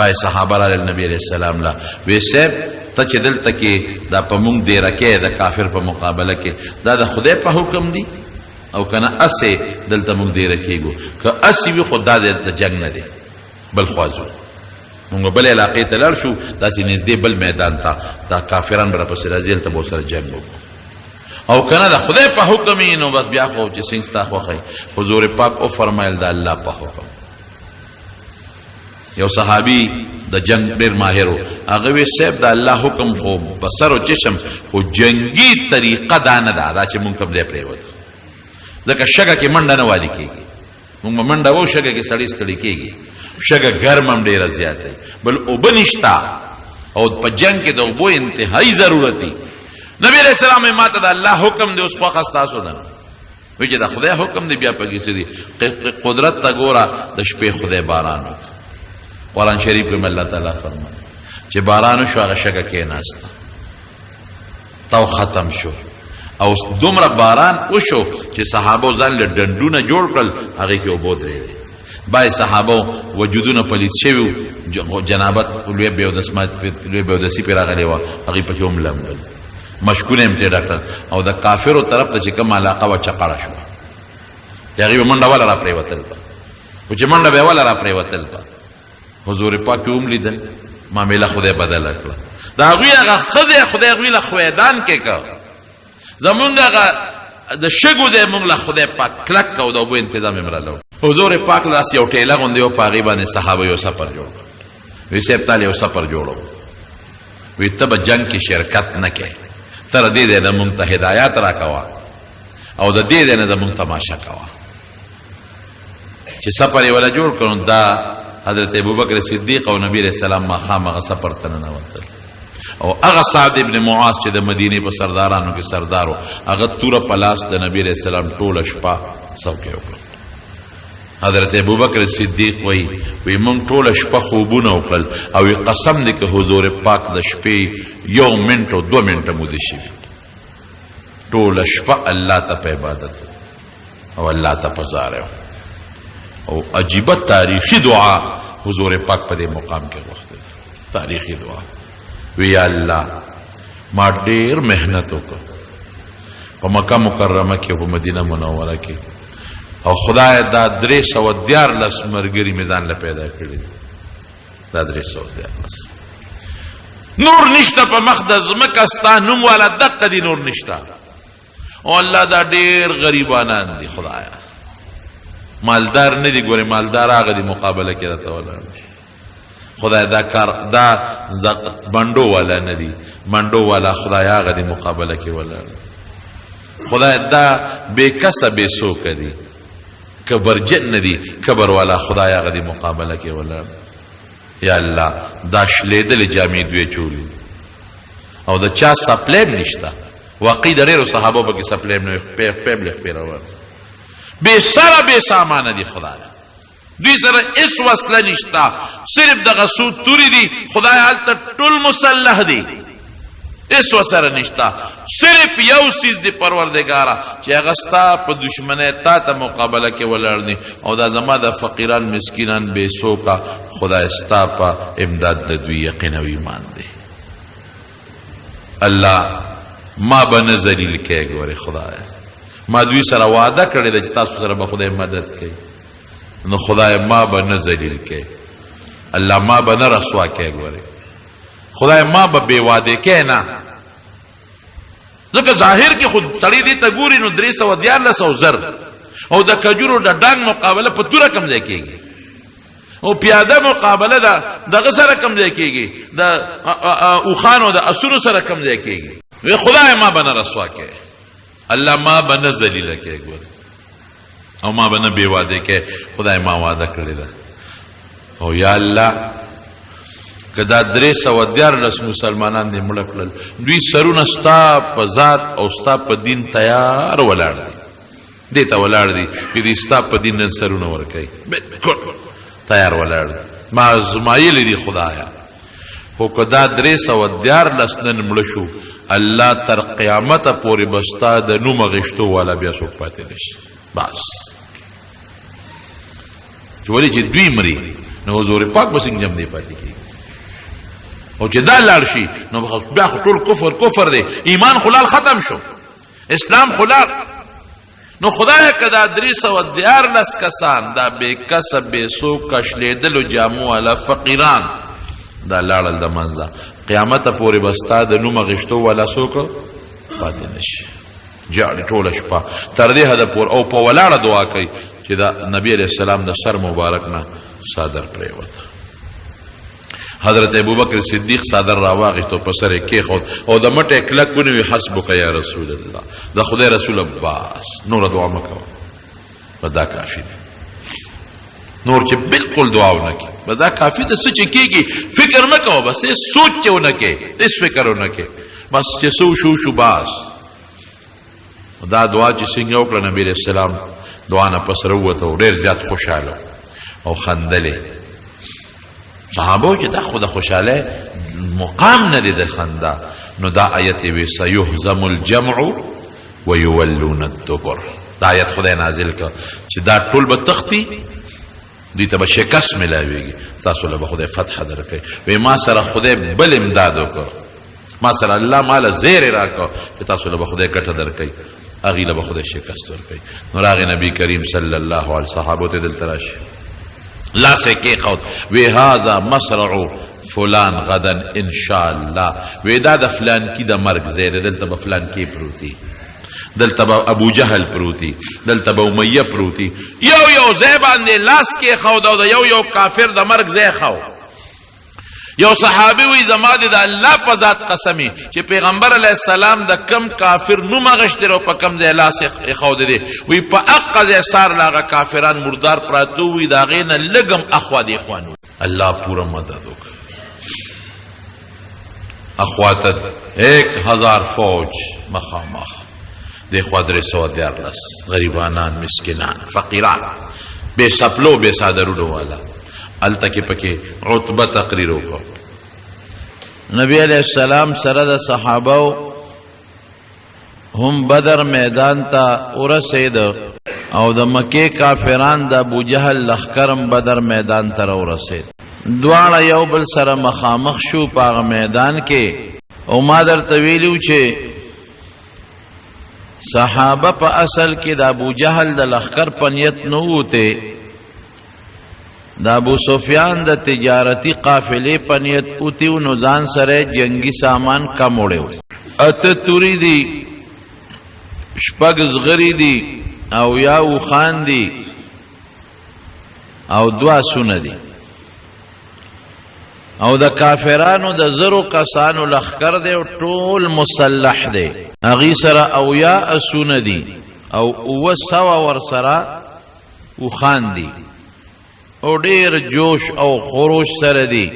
بای صحابه راغلل نبی علیہ السلام له وی صاحب ته چې دلته کې دا په مونږ دیره کې د کافر په مقابله کې دا د خدای په حکم دی او که نه اسې دلته مونږ دیره کېږو که اسې وي خو دا د جنګ نه دی بل خوا ځو مونږ بل علاقې ته لاړ شو داسې نږدې بل میدان ته دا کافران به راپسې راځي هلته به ورسره جنګ وکړو او کنه د خدای په حکم یې نو بس بیا خو چې څنګه ستا خوښی حضور پاک او فرمایل د الله په حکم یو صحابي د جنگ ډېر ماهر و هغه وی صاحب د الله حکم خو بسر او چشم خو جنگي طریقه دا نه ده دا چې مونږ کوم ځای پرېوتو ځکه شګه کې منډه نه والي کېږي مونږ به منډه وو شګه کې سړی ستړي کېږي شګه ګرم هم ډېره زیاته وي بل اوبه نشته او په جنگ کې د اوبو انتهایي ضرورت دی نبی علیہ السلام ماته د الله حکم دی اوس خوښه ستاسو ده وی چې د خدای حکم دی بیا پکې څه دي قدرت ته ګوره د شپې خدای باران وکړه قرآن شریف کې الله تعالی فرمایي چې باران وشو هغه شګه کېناسته تو ختم شو او دومره باران وشو چې صحابو ځان له ډنډونه جوړ کړل هغې کې اوبه درېدې بای صحابو وجودونه پلیت شوي جنابت لوی بېودسي پرې راغلې وه هغې پکې هم لمدل مشکونه هم ترې ډاکټر او د کافرو طرف ته چې کوم علاقه وه چقړه شوه چې هغې به منډه وله را پرېوتل به خو چې منډه به یې وله را پرېوتل به حضور پاک یې هم لیدل معامله خدای بدله کړه د هغوی هغه ښځې خدای هغوی له خویدان کې کړ زمونږ هغه د شګو دی مونږ له خدای پاک کلک که او د اوبو انتظام یې مراله حضور پاک داسې یو ټیله غوندې و په هغې باندې صحابه یو سفر جوړ کړ وی صاحب تاله یو سفر جوړو وی ته به جنگ کې شرکت نه کوې تر دې دی نه مونږ ته هدایات را کوه او د دې دی نه د مونږ تماشا کوه چې سفر یې ولا جوړ کړو دا حضرت ابوبکر صدیق او نبی علیہ السلام ماښام هغه سفر ته ننوتل او هغه سعد ابن معاذ چې د مدینې په سردارانو کې سردار و هغه توره په لاس د نبی علیہ السلام ټوله شپه څوکۍ وکړه حضرت ابوبکر صدیق وی مونږ ټوله شپه خوبونه وکړل او قسم دی که حضور پاک د شپې 1 منټ او 2 منټه مو دي شوي ټوله شپه الله ته په عبادت او الله ته په زار او عجیبه تاریخي دعا حضور پاک په دې مقام کې وخت تاریخي دعا وی الله ما ډېر مهنت وکړ په مکه مکرمه کې او په مدینه منوره کې او خدای دا 314 مرګري میدان له پیدا کړی دا 314 نور نشته په مخ د ځمکه ستا نوم والا دقه دي نور نشته او الله دا ډېر غریبانان دي خدایا مالدار نه دي ګوره مالدار هغه دي مقابله کې راته ولاړ خدای دا کار دا بندو والا نه دي منډو والا خدای هغه دي مقابله کې ولاړ خدای دا بے کسه بے سوک دي کبرجن نه دي کبر والا خدای هغه دي مقابله کې ولاړ یا الله دا شلیدل جامې دوی چولي او دا چا سپلیم نشته واقعي د ډېرو صحابو پکې سپلیم نه پیبل خپلول بے سره بے سامان دي خدای دوی سره اس وسله نشته صرف دغه سو توري دي خدای حالت ټول مسلح دي اس وسره نشته صرف یو سیز دی پروردگارا چې هغه ستا په دشمنه تا ته مقابله کې ولاړ دي او دا زما د فقیران مسکینان بے سوکا خدای ستا په امداد د دوی یقین او ایمان دی الله ما بنه ذلیل کې ګوره خدای ما دوی سره وعده کړی دی چې تاسو سره به خدای مدد کوي نو خدای ما بنه ذلیل کې الله ما بنه رسوا کې ګوره خدای ما به بے وعده کې نه ځکه ظاهر کې خود سړی دی ته ګوري نو 314 زر او د کجورو د ډنګ مقابله په توره کم ځای کېږي او پیاده مقابله دغه سره کم ځای کېږي د اوخانو د اسونو سره کم ځای کېږي وی خدای ما بنه رسوا کې الله ما بنه ذلیله کې ګور او ما بنه بے وعده کې خدای ما وعده کړی ده او یا الله کدا 314 مسلمانان دې مړ کړل دوی سرونه ستا په ذات او ستا په دین تیار ولاړ دي دې ته ولاړ دي چې دې ستا په دین نن سرونه ورکوي بالکل تیار ولاړ ما زمایل دي خدایا خو کدا 314 نن مړ شو الله تر قیامت پورې بستا د نوم غشتو والا بیا څوک پاتې نشي بس چې ولې چې دوی مري نو حضور پاک به څنګه جمع دی پاتې کیږي او چې دا لاړ شي نو بیا ټول کفر دی ایمان خلال ختم شو اسلام خلال نو خدای کدا 314 کسان دا بے کسب بے سوک کشلیدلو جامو والا فقیران دا لاړل د منځه قیامت پورې بستا د نوم غشتو والا سوک پاتې نشي جاړي ټوله شپه تر دې حد پور او په ولاړه دعا کوي چې دا نبی علیہ السلام د سر مبارک نه صادر پریوت حضرت ابوبکر صدیق صادر راواغشتو په سر کې خود او د مټه کلک ونوي حسبک یا رسول الله د خدای رسول عباس نور دعا مکو ودا کافی نور چې بالکل دعا ونکي ودا کافی د څه چې کېږي فکر مکو بس سوچ چې ونکي اس فکر ونکي بس چې سو شو باس دا دعا چې څنګه وکړه نبی رسول الله دعا نه پس وروته ډېر زیات خوشاله او خندلې صحابو چې دا خود خوشاله مقام نه دي د خندا نو دا آیت وی سيهزم الجمع ويولون الدبر دا آیت خدای نازل کړ چې دا ټول به تختی دوی ته به شکست ملاويږي تاسو له خدای فتح درکړي وی ما سره خدای بل امداد وکړ ما سره الله مال زیر راکړ چې تاسو له خدای کټه درکړي اغي له خدای شکست ورکړي نو راغی نبی کریم صلی الله علیه صحابو ته دل تراشي لا سے کے قوت وی هذا مسرع فلان غدا ان شاء الله وی دا د فلان کی د مرګ زیر دلته فلان کی پروتی دلته ابو جهل پروتی دلته امیہ پروتی یو زیبان دے لاس کې خو دا یو کافر د مرګ زی خو یو صحابي وی زما د الله په ذات قسمی چې پیغمبر علی السلام د کم کافر نو مغشتر او په کم ځای لاس خود دي وی په اقصا سار لاغه کافران مردار پراتو وی دا غینه لګم اخوا دی اخوانو الله پورا مدد وکړه اخواتت 1000 فوج مخامخ دی خودر سو دیارلس غریبانان مسکینان فقیران بے سپلو بے صادرونو والا التکی پکی عتبہ تقریر وکړو نبی علیہ السلام سره د صحابه هم بدر میدان ته ورسید او د مکه کافران د ابو جهل لخرم بدر میدان ته ورسید دواړه یو بل سره مخامخ شو په میدان کې او ما درته ویلو چې صحابه په اصل کې د ابو جهل د لخر پنیت نه وته د ابو سفیان د تجارتی قافلې پنیت اوتی نو ځان سره جنگی سامان کم وړو اته توري دي شپږ زغری دي او یاو خان دي او دوا سونه دي او د کافرانو د زرو کسانو لخر دی او ټول مسلح دی اغي سره او یا اسونه دي او وسوا ور سره او خان دي او ډیر جوش او خروش سره دي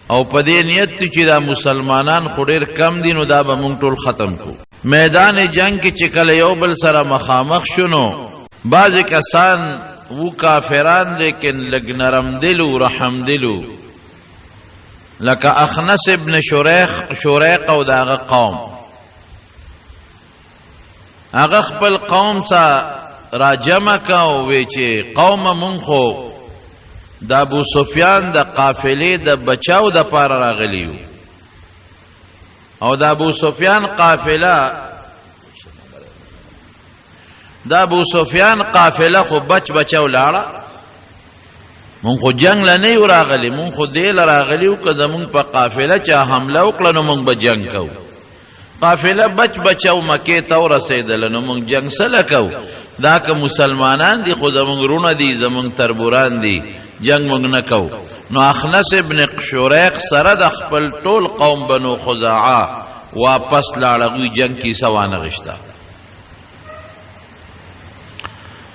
او په دې نیت چې دا مسلمانان خډیر کم دي نو دا به مونږ ټول ختم کو میدان جنگ کې چې کله یو بل سره مخامخ شونو بعض کسان وو کافران لیکن لګ نرم دلو رحم دلو لکه اخنس ابن شریق او داغه قوم هغه خپل قوم سره راجمع کا وی چې قوم مونږ خو د ابو سفیان د قافلې د بچاو د پار راغلیو او د ابو سفیان قافله خو بچاو لاړه مونږ خو جنگ لنه یو راغلی مونږ خو دې راغلیو که زمونږ په قافله چا حمله وکړه نو مونږ به جنگ کوو قافله بچاو مکې ته ورسېدل نو مونږ جنگ سره کوو دا که مسلمانان دي خو زمونږ رونه دي زمونږ تربوران دي جنگ مونږ نه کوو نو اخنس ابن شریق سره د خپل ټول قوم بنو خزاعه واپس لاړغوی جنگ کی سوانه غشتا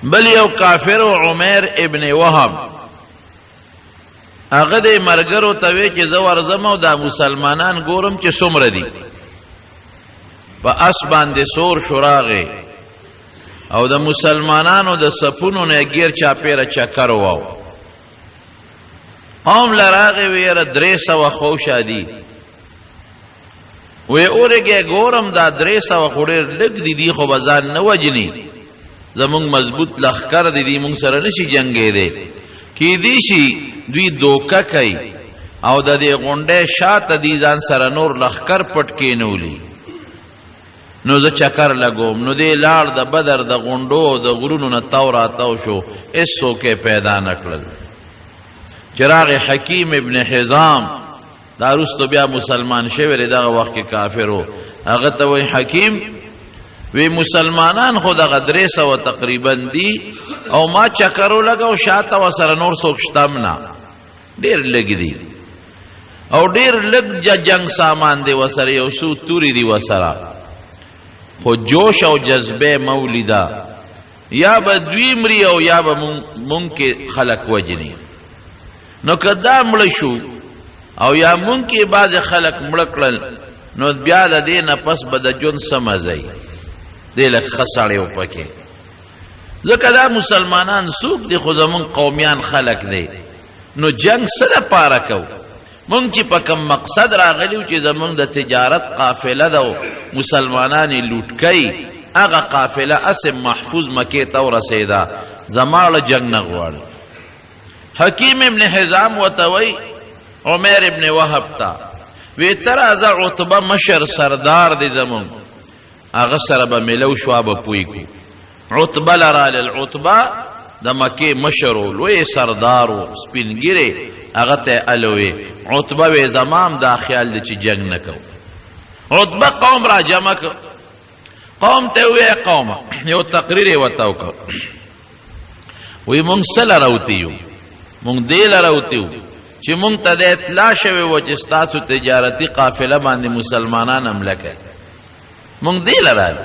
بل یو کافر عمر ابن وهب هغه د مرګرو ته وی چې زو ورزم او د مسلمانان ګورم چې څومره دي په اس باندې سور شراغه او د مسلمانانو د صفونو نه غیر چا پیره چکر واو قوم لراغه ویره 300 خو شادي وی اورګه ګورم دا 300 خورر لګ دي خو بازار نه وجني زمون مضبوط لخر دي مونږ سره نشي جنگې دي کی دي شي دوی دوکه کوي او د دې غونډه شاته دي ځان سره نور لخر پټ کینولي نو زه چکر لګوم نو دې لاړ د بدر د غونډو د غرونو نه تاو شو ایسو کې پیدا نکړل چراغ حکیم ابن حزام دا رستو بیا مسلمان شوی دغه وخت کې کافرو هغه ته وای حکیم وی مسلمانان خو دغه 300 تقریبا دي او ما چکرو لګاو شاته وسره نور څوک شتمنا ډیر لګ دي او ډیر لګ جنگ سامان دی وسره یو سو توري دی وسره خو جوش او جذبه مولیدا یا به دوی مری او یا به مونږ کې خلق وجنی نو کدا مړ شو او یا مونږ کې بعض خلق مړ کړل نو بیا د دې نه پس به د جون سمځي دې لک خساړې او پکې ځکه دا مسلمانان سوق دي خو زمون قومیان خلق دي نو جنگ سره پاره کو مونږ چې په کوم مقصد راغلیو چې زمونږ د تجارت قافله ده مسلمانان لوټ کړي هغه قافله اسم محفوظ مکه ته ورسېدا زماله جنگ نه غواړي حکیم ابن حزام وتوي عمر ابن وهب تا وی تر از عتبه مشر سردار دی زمون هغه سره به ملو شو به پوي کو عتبه لرال العتبه د مکه مشر لوی سردارو سپینګری هغه ته الوی عتبه وی زمام دا خیال دی چې جنگ نکو عتبه قوم را جمع قوم ته وی قوم یو تقریر وتاو وی مونږ سره راوتیو مونږ دې لراوتیو چې مونږ ته د اطلاع شوی و چې ستاسو تجارتي قافله باندې مسلمانان حمله کوي مونږ دې لرال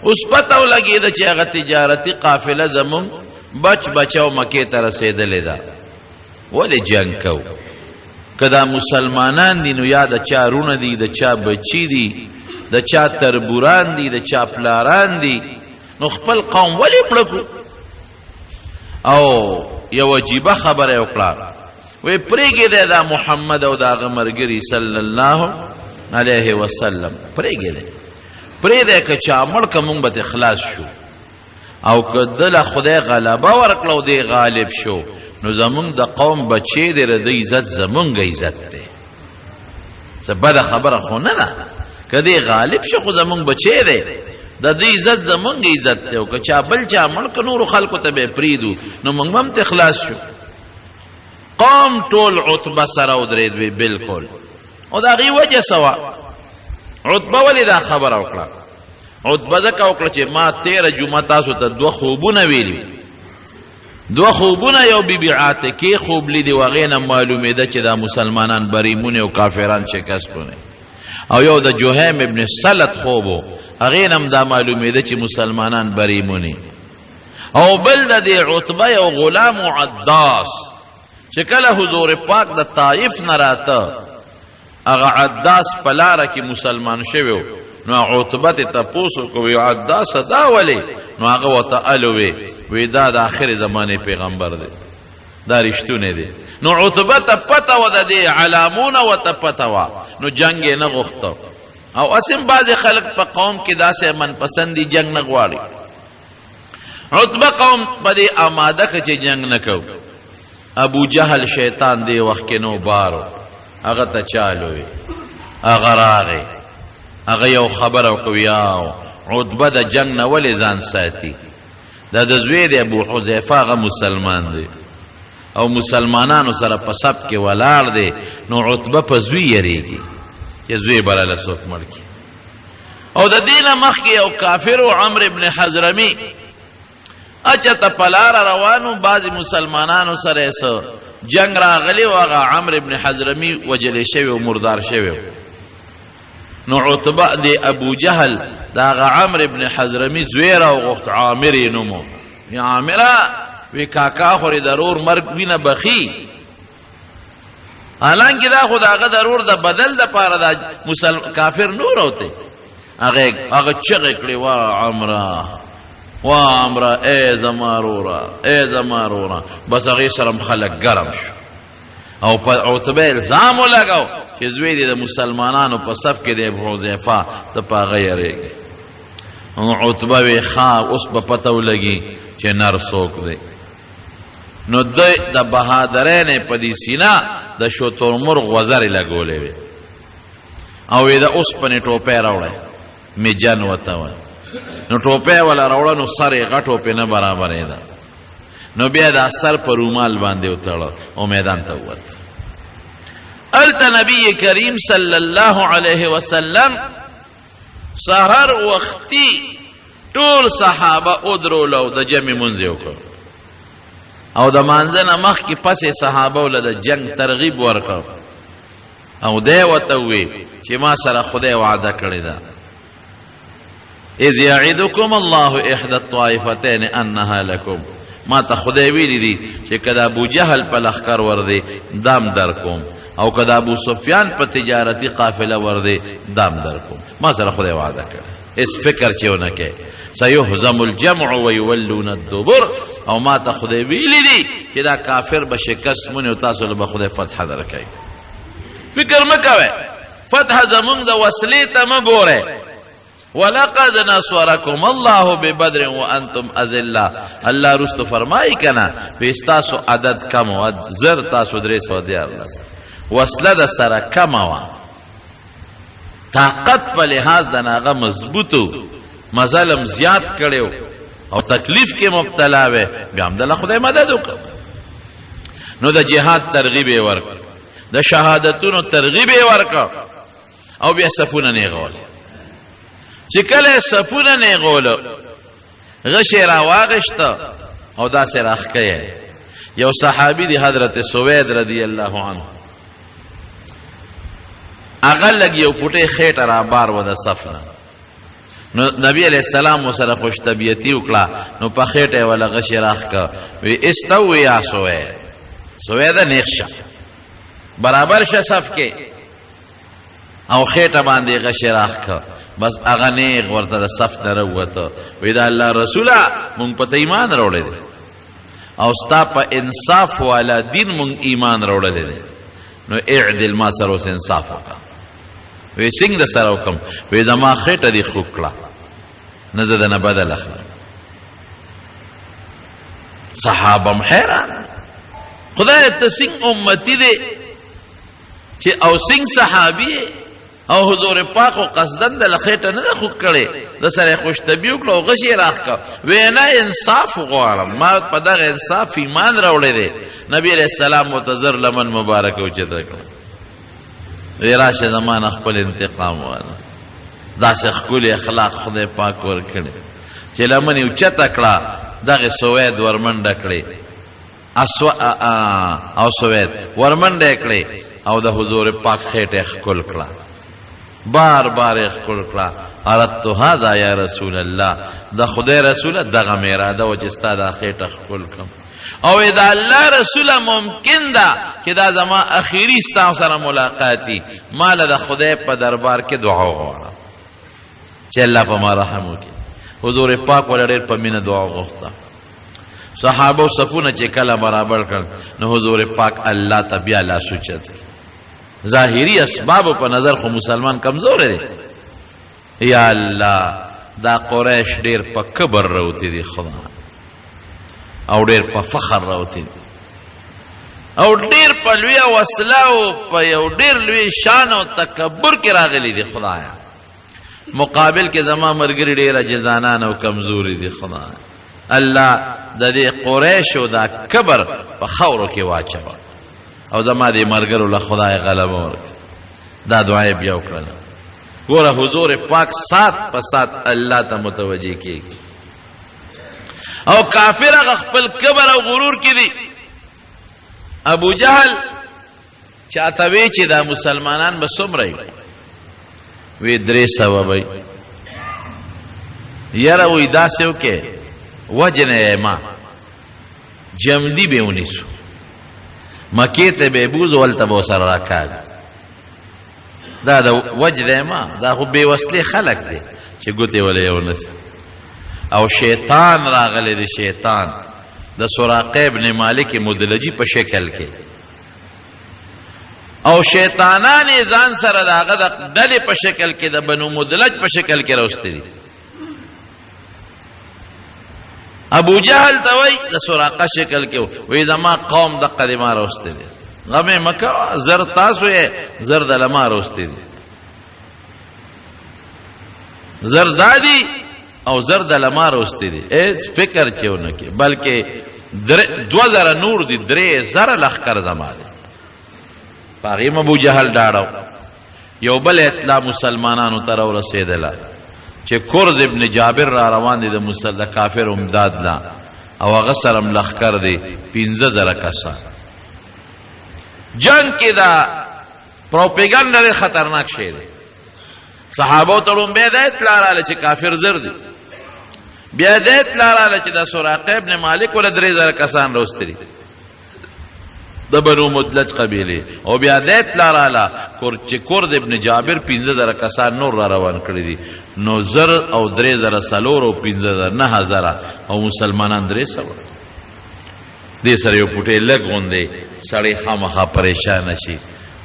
اوس پته ولګېده چې هغه تجارتي قافله زمونږ بچ بچو مکې ته رسېدلې ده ولې جنگ کوو که دا مسلمانان دي نو یا د چا رونه دي د چا بچي دي د چا تربوران دي د چا پلاران دي نو خپل قوم ولې مړه کړو او یو عجیبه خبره یې وکړه وی پریږدئ دا محمد او د هغه ملګري صلی الله علیه وسلم پریږدئ که چا مړ که مونږ به خلاص شو او که دله خدای غلبه ورکړه او دی غالب شو نو زمونږ د قوم بچی دی د عزت زمونږ عزت دی څه بده خبره خو نه ده که دی غالب شو خو زمونږ بچی دی د دې عزت زمونږ عزت دی او که چا بل چا مړ که نورو خلکو ته به پریږدو نو مونږ هم ته خلاص شو قوم ټول عتبه سره ودرېد وی بالکل او د هغې وجه څه وه عتبه ولې دا خبره وکړه عتبه ځکه وکړه چې ما تېره جمعه تاسو ته دوه خوبونه ویلي دوه خوبونه یو بیبي عاتکې خوب لیدي و هغې نه معلومېده چې دا مسلمانان بریمونې او کافران شکستونه او یو د جهیم ابن سلط خوب و هغې نه هم دا معلومېده چې مسلمانان بریمونې او بل د دې عتبه یو غلام و عداس چې کله حضور پاک د طائف نه راته هغه عداس په لاره کې مسلمان شوی و نو عتبه ته تپوس وکړو عداسه دا ولې نو هغه ورته الوی وی دا د آخر زمانې پیغمبر دی دا رښتونی دی نو عتبه ته پته وه د دې علامونه ورته پته وه نو جنګ یې نه غوښته او اسم بعضې خلک په قوم کې داسې منپسندي جنګ نه غواړي عتبه قوم په دې آماده که چې جنګ نه کوو ابو جهل شیطان دی وخت کې نو بارو هغه ته چالوي هغه راغی هغه یو خبره وکړو یا عتبه د جنګ نه ولې ځان ساتي دا د زوی دی ابو حذیفه هغه مسلمان دی او مسلمانانو سره په صف کې ولاړ دی نو عتبه په زوی یریږي چې زوی بلاله څوک مړ کړي او د دې نه مخکې یو کافر و عمرو ابن حضرمي اچته په لاره روانو بعضې مسلمانانو سره څه جنګ راغلی و هغه عمرو ابن حضرمي وجلی شوی و مردار شوی نو عتبه دی ابو جهل دا هغه عمرو ابن حضرمي زوی راوغوښت عامر یې نوم یا عامره وی کاکا خو د رور مرګ وینه بخي حالانکه دا خو د هغه د رور د بدل دپاره دا کافر نور اوته هغه چغې کړې وا عمره وا عمره ای زما روره بس هغې سره خلک ګرم شو او په عتبه الزام ولګاو چې زوی دی د مسلمانانو په صف کې دی ابو حذیفه ته په هغه یریږي عتبه وی ښه اوس به پته ولګي چې نر څوک دی نو د بهادرۍ نه په دې سینه د شترمرغ وزرې لګولې وې او یې د اوسپنې ټوپۍ راوړی میجن ورته وایي نو ټوپۍ ولا راوړه نو سر یې غټ ټوپۍ نه برابرېده نو بیا د سر په رومال باندې وتړه او میدان ته ووت هلته نبی کریم صلی الله علیه وسلم سحر وختي ټول صحابه ودرول او د جمع منځ یې وکړ او د مانځه نه مخکې پسې صحابه وله د جنګ ترغیب ورکړ او دی ورته ووی چې ما سره خدای وعده کړې ده اذ یعدکم الله احدى الطائفتین انها لکم ما ته خدای ویلی دي چې که د ابو جهل په لښکر وردی دام در کوم او که د ابو سفیان په تجارتي قافله وردی دام در کوم ما سره خدای وعده کړه اس فکر چې ونه کې سيهزم الجمع ويولون الدبر او ما ته خدای ویلی دي چې دا کافر به شکست مونږ او تاسو له به خدای فتح درکړي فکر مکوئ فتح زمونږ د وسلې ته مه ګورئ ولقد نصركم الله ببدر وانتم اذلة الله رستو فرمایي کنه پیستاسو عدد کم و زر تاسو 314 وصله د سره کم و طاقت په لحاظ د ناغه مضبوطو مظلم زیات کړو او تکلیف کې مبتلا و بیا هم د خدای مدد وکړ نو د جهاد ترغیب ورک د شهادتونو ترغیب ورک او بیا صفونه نه غول چې کله صفونه نه غولو غشې راواغشته او داسې راښکیه یو صحابي دی حضرت سوید رضی الله عنه هغه لګ یو پټې خېټه را بار و د صف نه. نو نبی علیہ السلام وسره خوش طبیعتی وکړه، نو په خېټه ولا غشي راخ کا وی استو یا سوې ده نیخشه برابر شه صف کې او خېټه باندې غشي راخ کا، بس هغه نیغ ورته د صف نه وروته. وی دا الله رسوله مونږ په ایمان راوړل دي او ستا په انصاف والا دین مونږ ایمان راوړل دي، نو اعدل ما سره اوس انصاف وکړه. وی څنګه سره وکم؟ وی زما خېټه دې خوږ کړه، نه زه دنه بدل اخلم. صحابه حیران، خدای ته څنګه امتی دی چې او څنګه صحابي او حضور پاک او قصدن د لخېټه نه خوږ کړي، د سره خوش طبیع وکړه او غشي راخ کا. وینا انصاف غواړم، ما په دغه انصاف ایمان راوړی دی. نبی علیہ السلام متذر لمن مبارک او چته کړ، وی راشه زمان خپل انتقام واله. داسې ښکلي اخلاق خدای پاک ورکړي چې لمن یې اوچته کړه، دغه سوید ورمنډه کړې او سوید ورمنډه کړې او د حضور پاک خېټه ښکل کړه، بار بار ښکل کړه. اردت هذا یا رسول الله، د خدای رسوله دغه مې اراده و چې ستا دا خېټه ښکل کړم. او دا الله رسوله ممکن ده چې دا زما اخیری ستا سره ملاقاتی، مال د خدای په دربار کې دعا وغواړم چې الله په ما رحم وکړي. حضور پاک ول ډېر په مینه دعا وغوښته. صحابه صفونه چې کله برابر کړ، نو حضور پاک الله ته بیا لاس اوچت. ظاهری اسباب په نظر خو مسلمان کمزور دی. یا الله دا قریش ډېر په کبر راوتی دي خدا، او ډېر په فخر راوتی دي، او ډېر په لوی وسله او په یو ډېر لوی شان او تکبر کې راغلي دي خدایا. مقابل کې زما مرګري ډېر عجزانان او کمزوري دي خدایا. الله د دې قریش او دا کبر په خاورو کې واچوه او زما دې مرګرو له خدای غلبه ورکړي. دا دعا بیا وکړه. ګوره حضور پاک سات په سات الله ته متوجه کیږي، او کافر هغه خپل کبر او غرور کې دي. ابو جهل چاته وی چې دا مسلمانان به څومره وي؟ 300 وي. یاره وی داسې وکې وجنه ما جمدی به ونیسو، مکې ته به بوز ولته به سره راکاږي. دا د وجنه ما دا خو بې وسلې خلک دی چې ګوتې ولې یو نس. او شیطان راغلی دی، شیطان د سراقه ابن مالک مدلجی په شکل کې، او شیطانان ځان سره داغه د ډلې په شکل کې د بنو مدلج په شکل کې راوستي دي. ابو جهل ته وای د سراقه شکل کې وای زما قوم د قدمه راوستي دي، غمه مکه زر تاسو یې زر د لما راوستي دي، زر دادی او زر د لما راوستي دي. اس فکر چېونه کې بلکې 2000 نور دي، 3000 لخر زما دي. پاغیم ابو جهل داړو. یو بل اطلاع مسلمانانو ته ورسېدله چې کورز ابن جابر را روان دي د کافر امداد لا، او هغه سره لخر دي 15000 کسان. جنگ کې دا پروپاګاندا ډېر خطرناک شی دی. صحابه ته لومبه د اطلاع رااله چې کافر زر دي، بیا د اطلاع رااله چې د سراقه ابن مالک ول 3000 کسان راوستري د بنو مدلج قبیله، او بیا د اطلاع رااله چې کورد ابن جابر 15000 کسان نور را روان کړی دي. نو زر او 3000 سلور او 15000 9000 او مسلمانان 300. دې سره یو پټه لګوندې سړی خامخا پریشان شي.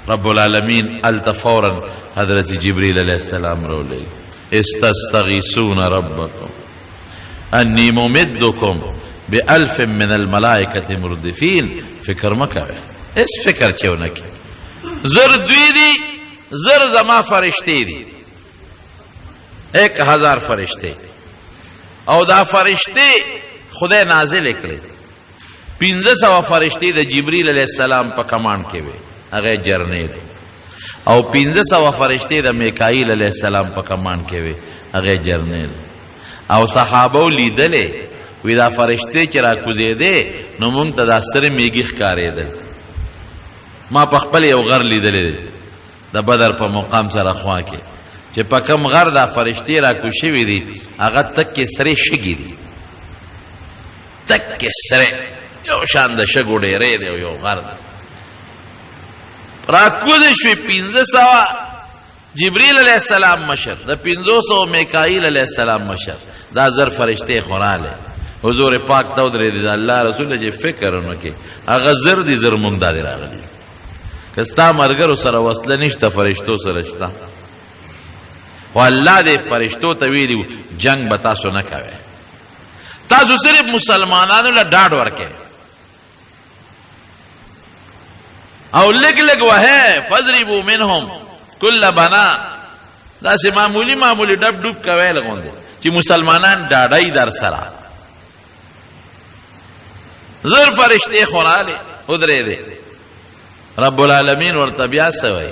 رب العالمین التفورا حضرت جبریل علیہ السلام رولے استستغیثون ربکم انی ممدکم بألف من الملائکت مردفین. فکر مکوے، اس فکر چونکی زر دوی دی، زر زما فرشتے دی، 1000 فرشتے، او دا فرشتے خدای نازل کړي. 1500 فرشتے د جبریل علیہ السلام په کمانډ کې وي، هغه جرنیل، او 1500 فرشتے د میکائیل علیہ السلام په کمانډ کې وي، هغه جرنیل. او صحابه لیدلې وی دا فرشتے چې را کوزیدې نو مونږ ته دا سره میږي ښکارېدل. ما په خپل یو غر لیدلې د بدر په مقام سره خوا کې چې په کم غر دا فرشتي را کوشوي دي هغه تک سره شګي دي تک سره یو شان د شګو ډېرې دی یو غر را کوز شوي 1500 جبريل علیہ السلام مشر د 500 میکائیل علیہ السلام مشر دا زر فرشته خوراله حضور پاک ته درې دي الله رسول چې فکر ونکي هغه زر دي زر مونږ دادي راغلي کستا مرګرو سره وصله نشته فرشتو سره شته والله دې فرشتو ته ویلو جنگ به تاسو نه کوي تاسو صرف مسلمانانو له ډاډ ورکې او لګ لګ وه فضربوا منهم کل بنا دا سه معمولی ډب ډوب کوي لګوندې چې مسلمانان ډاډای در سره زر فرشته خوراله ودرې دي رب العالمین ورته بیا سوي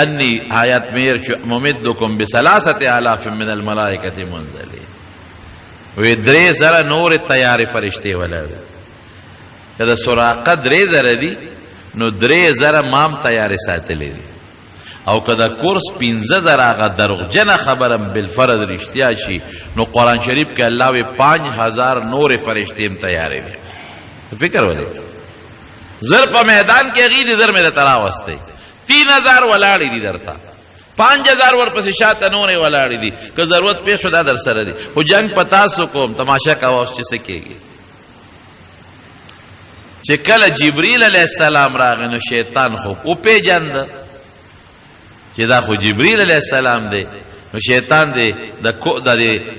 انی آیات میر ممدکم ب3000 من الملائکه منزلین وی درې زره نور تیار فرشته ولر کله سراقه درې زره دي نو درې زره مام تیار ساتلې دي او کدا کورس 15000 هغه دروغجن خبرم بالفرض رښتیا شي نو قران شریف کې الله وی 5000 نور فرشتي هم تیار دي فکر ولې زر په میدان کې غید زر مې ترا واسطه 3000 ولاړې دي درته 5000 ورپسې شاته نورې ولاړې دي که ضرورت پیښ ودا در سره دي خو جنگ پتا سو کوم تماشا کا واس چې سکیږي چې کله جبريل علیہ السلام راغی نو شیطان خو او پیجند چې دا خو جبريل علیہ السلام دی نو شیطان دی د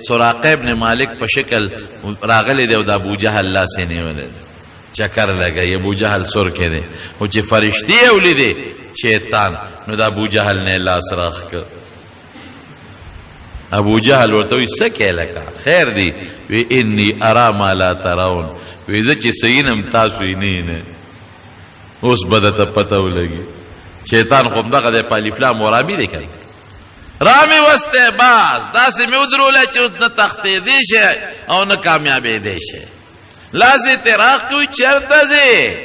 سراقه ابن مالک په شکل راغلی دی او د ابو جهل الله سینې ولې چکر لګي ابو جهل سر کې دی او چې فرشتي ولیدي شیطان نو د ابو جهل نه لاس راخ ک ابو جهل ورته وي سکه لکه خیر دی وی انی ارا ما لا ترون وی زه چې سینم تاسو یې نه اوس بدته پته ولګي شیطان خو دغه د پالیفلا مرابي دی کوي رامي وسته باز داسې مې ودرول چې اوس نه تختې دی شه او نه کامیابې دی شه لازم تراخ کوي چرته دی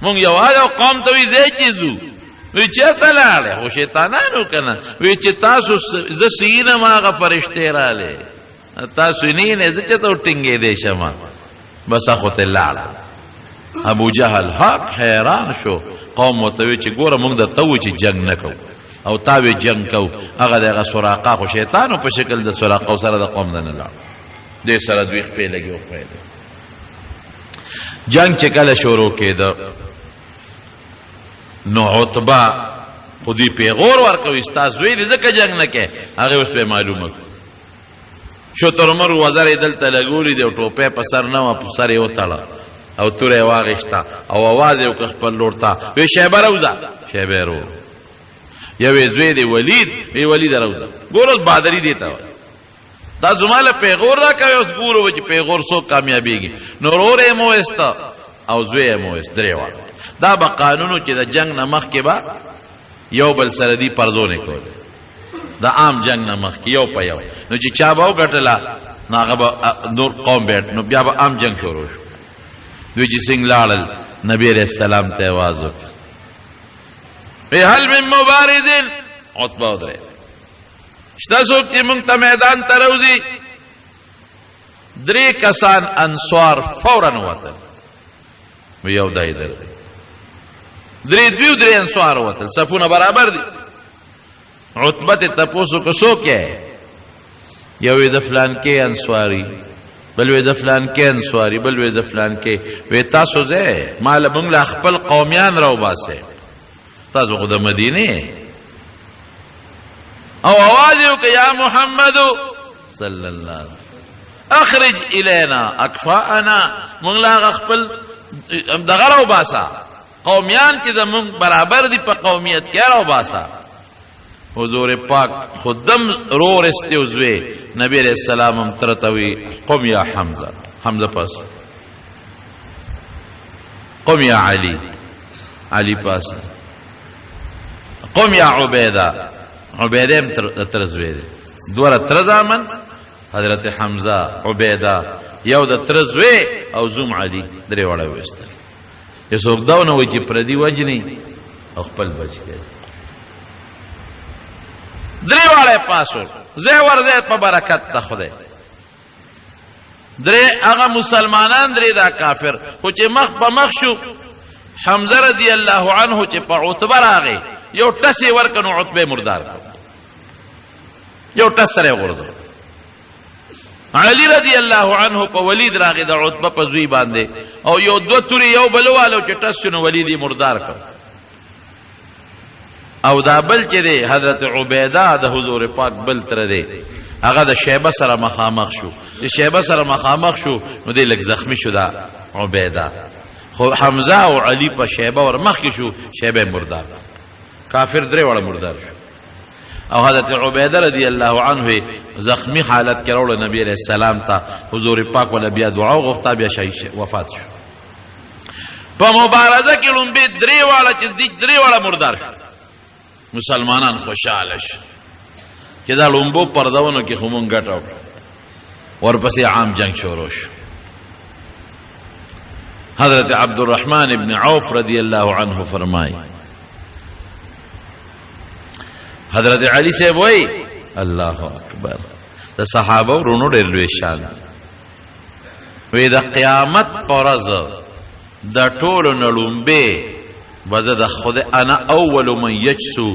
مونږ یو قوم ته وی زی چیزو وی چرته لاړې خو شیطانانو کنه وی چې تاسو ز سینه ماغه فرشته رااله تاسو نه زه چې ته ټینګې دی شمه بس اخو ته لاړه ابو جهل حق حیران شو قوم متوي چې ګوره مونږ درته و چې جنگ نکو او تاوی جنگ کو هغه دغه سراقه خو شیطانو په شکل د سراقه سره د قوم نه لاړ دې سره دوی خپل لګي او خپل جنگ چې کله شروع کېده نو عتبہ خودی پیغور ورکوي استاد وی دې ځکه جنگ نه کې هغه اوس په معلومه شو تر مر وزر دلته لګولې دی او ټوپه په سر نه و په سر یو تړه او توره واغشتا او आवाज یو خپل لورتا وی شیبه روزه شیبه رو یو زوی دی ولید روزه ګورل بادری دیتا دا زماله پیغور را کوي اوس ګورو چې پیغور سو کامیابیږي نورورې مو استا او زوی مو است دریوا دا به قانونو چې د جنگ نمخ کې با یو بل سره دی پرزونه کوله دا عام جنگ نمخ کې یو په یو نو چې چا باو غټلا ناغه نور قوم بیت نو بیا به عام جنگ شروع شو دوی چې څنګه لاړل نبی علیہ السلام ته आवाज وکړ هل من مبارزین عتبہ درې شته څوک چې موږ ته میدان ته راوځي درې کسان انصار فورا ووتل یو دای درته درې انصار ووتل صفونه برابر دي عتبہ ته تاسو کو څوک یې یو د فلان کې انصاری بل وې د فلان کې انصاری بل وې د فلان کې وې تاسو زه مال موږ لا خپل قومیان راو باسه تاسو خو د مدینه او आवाज یو کې یا محمد صلی الله اخرج الینا اکفاءنا موږ لا خپل دغه راو باسه قومیان چې زموږ برابر دي په قومیت کې راو باسه حضور پاک خودم رو رستوزوی نبی علیہ السلام ترتوی قم یا حمزه پاس قم یا علی پاس قم یا عبیده ترزوی دی دوارا ترزامن حضرت حمزه عبیده یو د ترزوی او زوم علی درې وړه وستل یسوک داونه وی چې پردی وجنی او خپل بچ کې درې واړه پاسور زه ورزه په برکت ته خدای درې هغه مسلمانان درې دا کافر خو چې مخ په مخ شو حمزه رضی الله عنه چې په عتبه راغی یو ټسی ورکنو عتبه مردار یو ټس سره ورغړو علی رضی الله عنه په ولید راغی د عتبه په زوی باندې او یو دو توري یو بلوالو چې ټس شنو ولید مردار کړ او دا بل چې دی حضرت عبیده د حضور پاک بل تر دی هغه د شیبه سره مخامخ شو د شیبه سره مخامخ شو نو دی لږ زخمی شو دا عبیده خو حمزه او علی په شیبه ور مخ کې شو شیبه مردار کافر درې وړه مردار شو او حضرت عبیده رضی الله عنه زخمی حالت کې راوړل نبی علیہ السلام ته حضور پاک ول بیا دعا غوښته بیا شهید وفات شو په مبارزه کې لومبي درې واړه چې درې واړه مردار شو مسلمانان خوشاله شو چې دا لومبو پرداونو کې خمون ګټاو ورپسې عام جنگ شروع شو حضرت عبدالرحمن ابن عوف رضی الله عنه فرمای حضرت علی صاحب وای الله اکبر د صحابه ورونو ډېر لوی شان وی د قیامت پرځ د ټولو نړومبه وزه د خدای انا اول من یجسو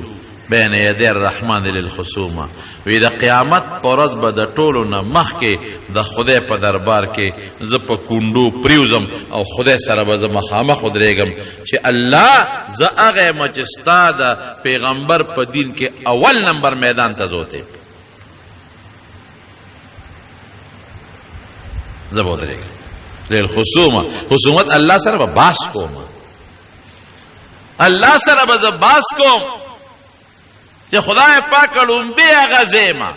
بین یدی الرحمن للخصومه وی د قیامت پرځ به د ټولو نه مخکې د خدای په دربار کې زه په کونډو پریوزم او خدای سره به زه مخامخ ودرېږم چې الله زه هغه یم چې ستا د پیغمبر په دین کې اول نمبر میدان ته ځوتی زه به ودرېږم للخصومه خصومت الله سره به باس کوم الله سره به زه باس کوم چې خدای پاک لومبي هغه زیما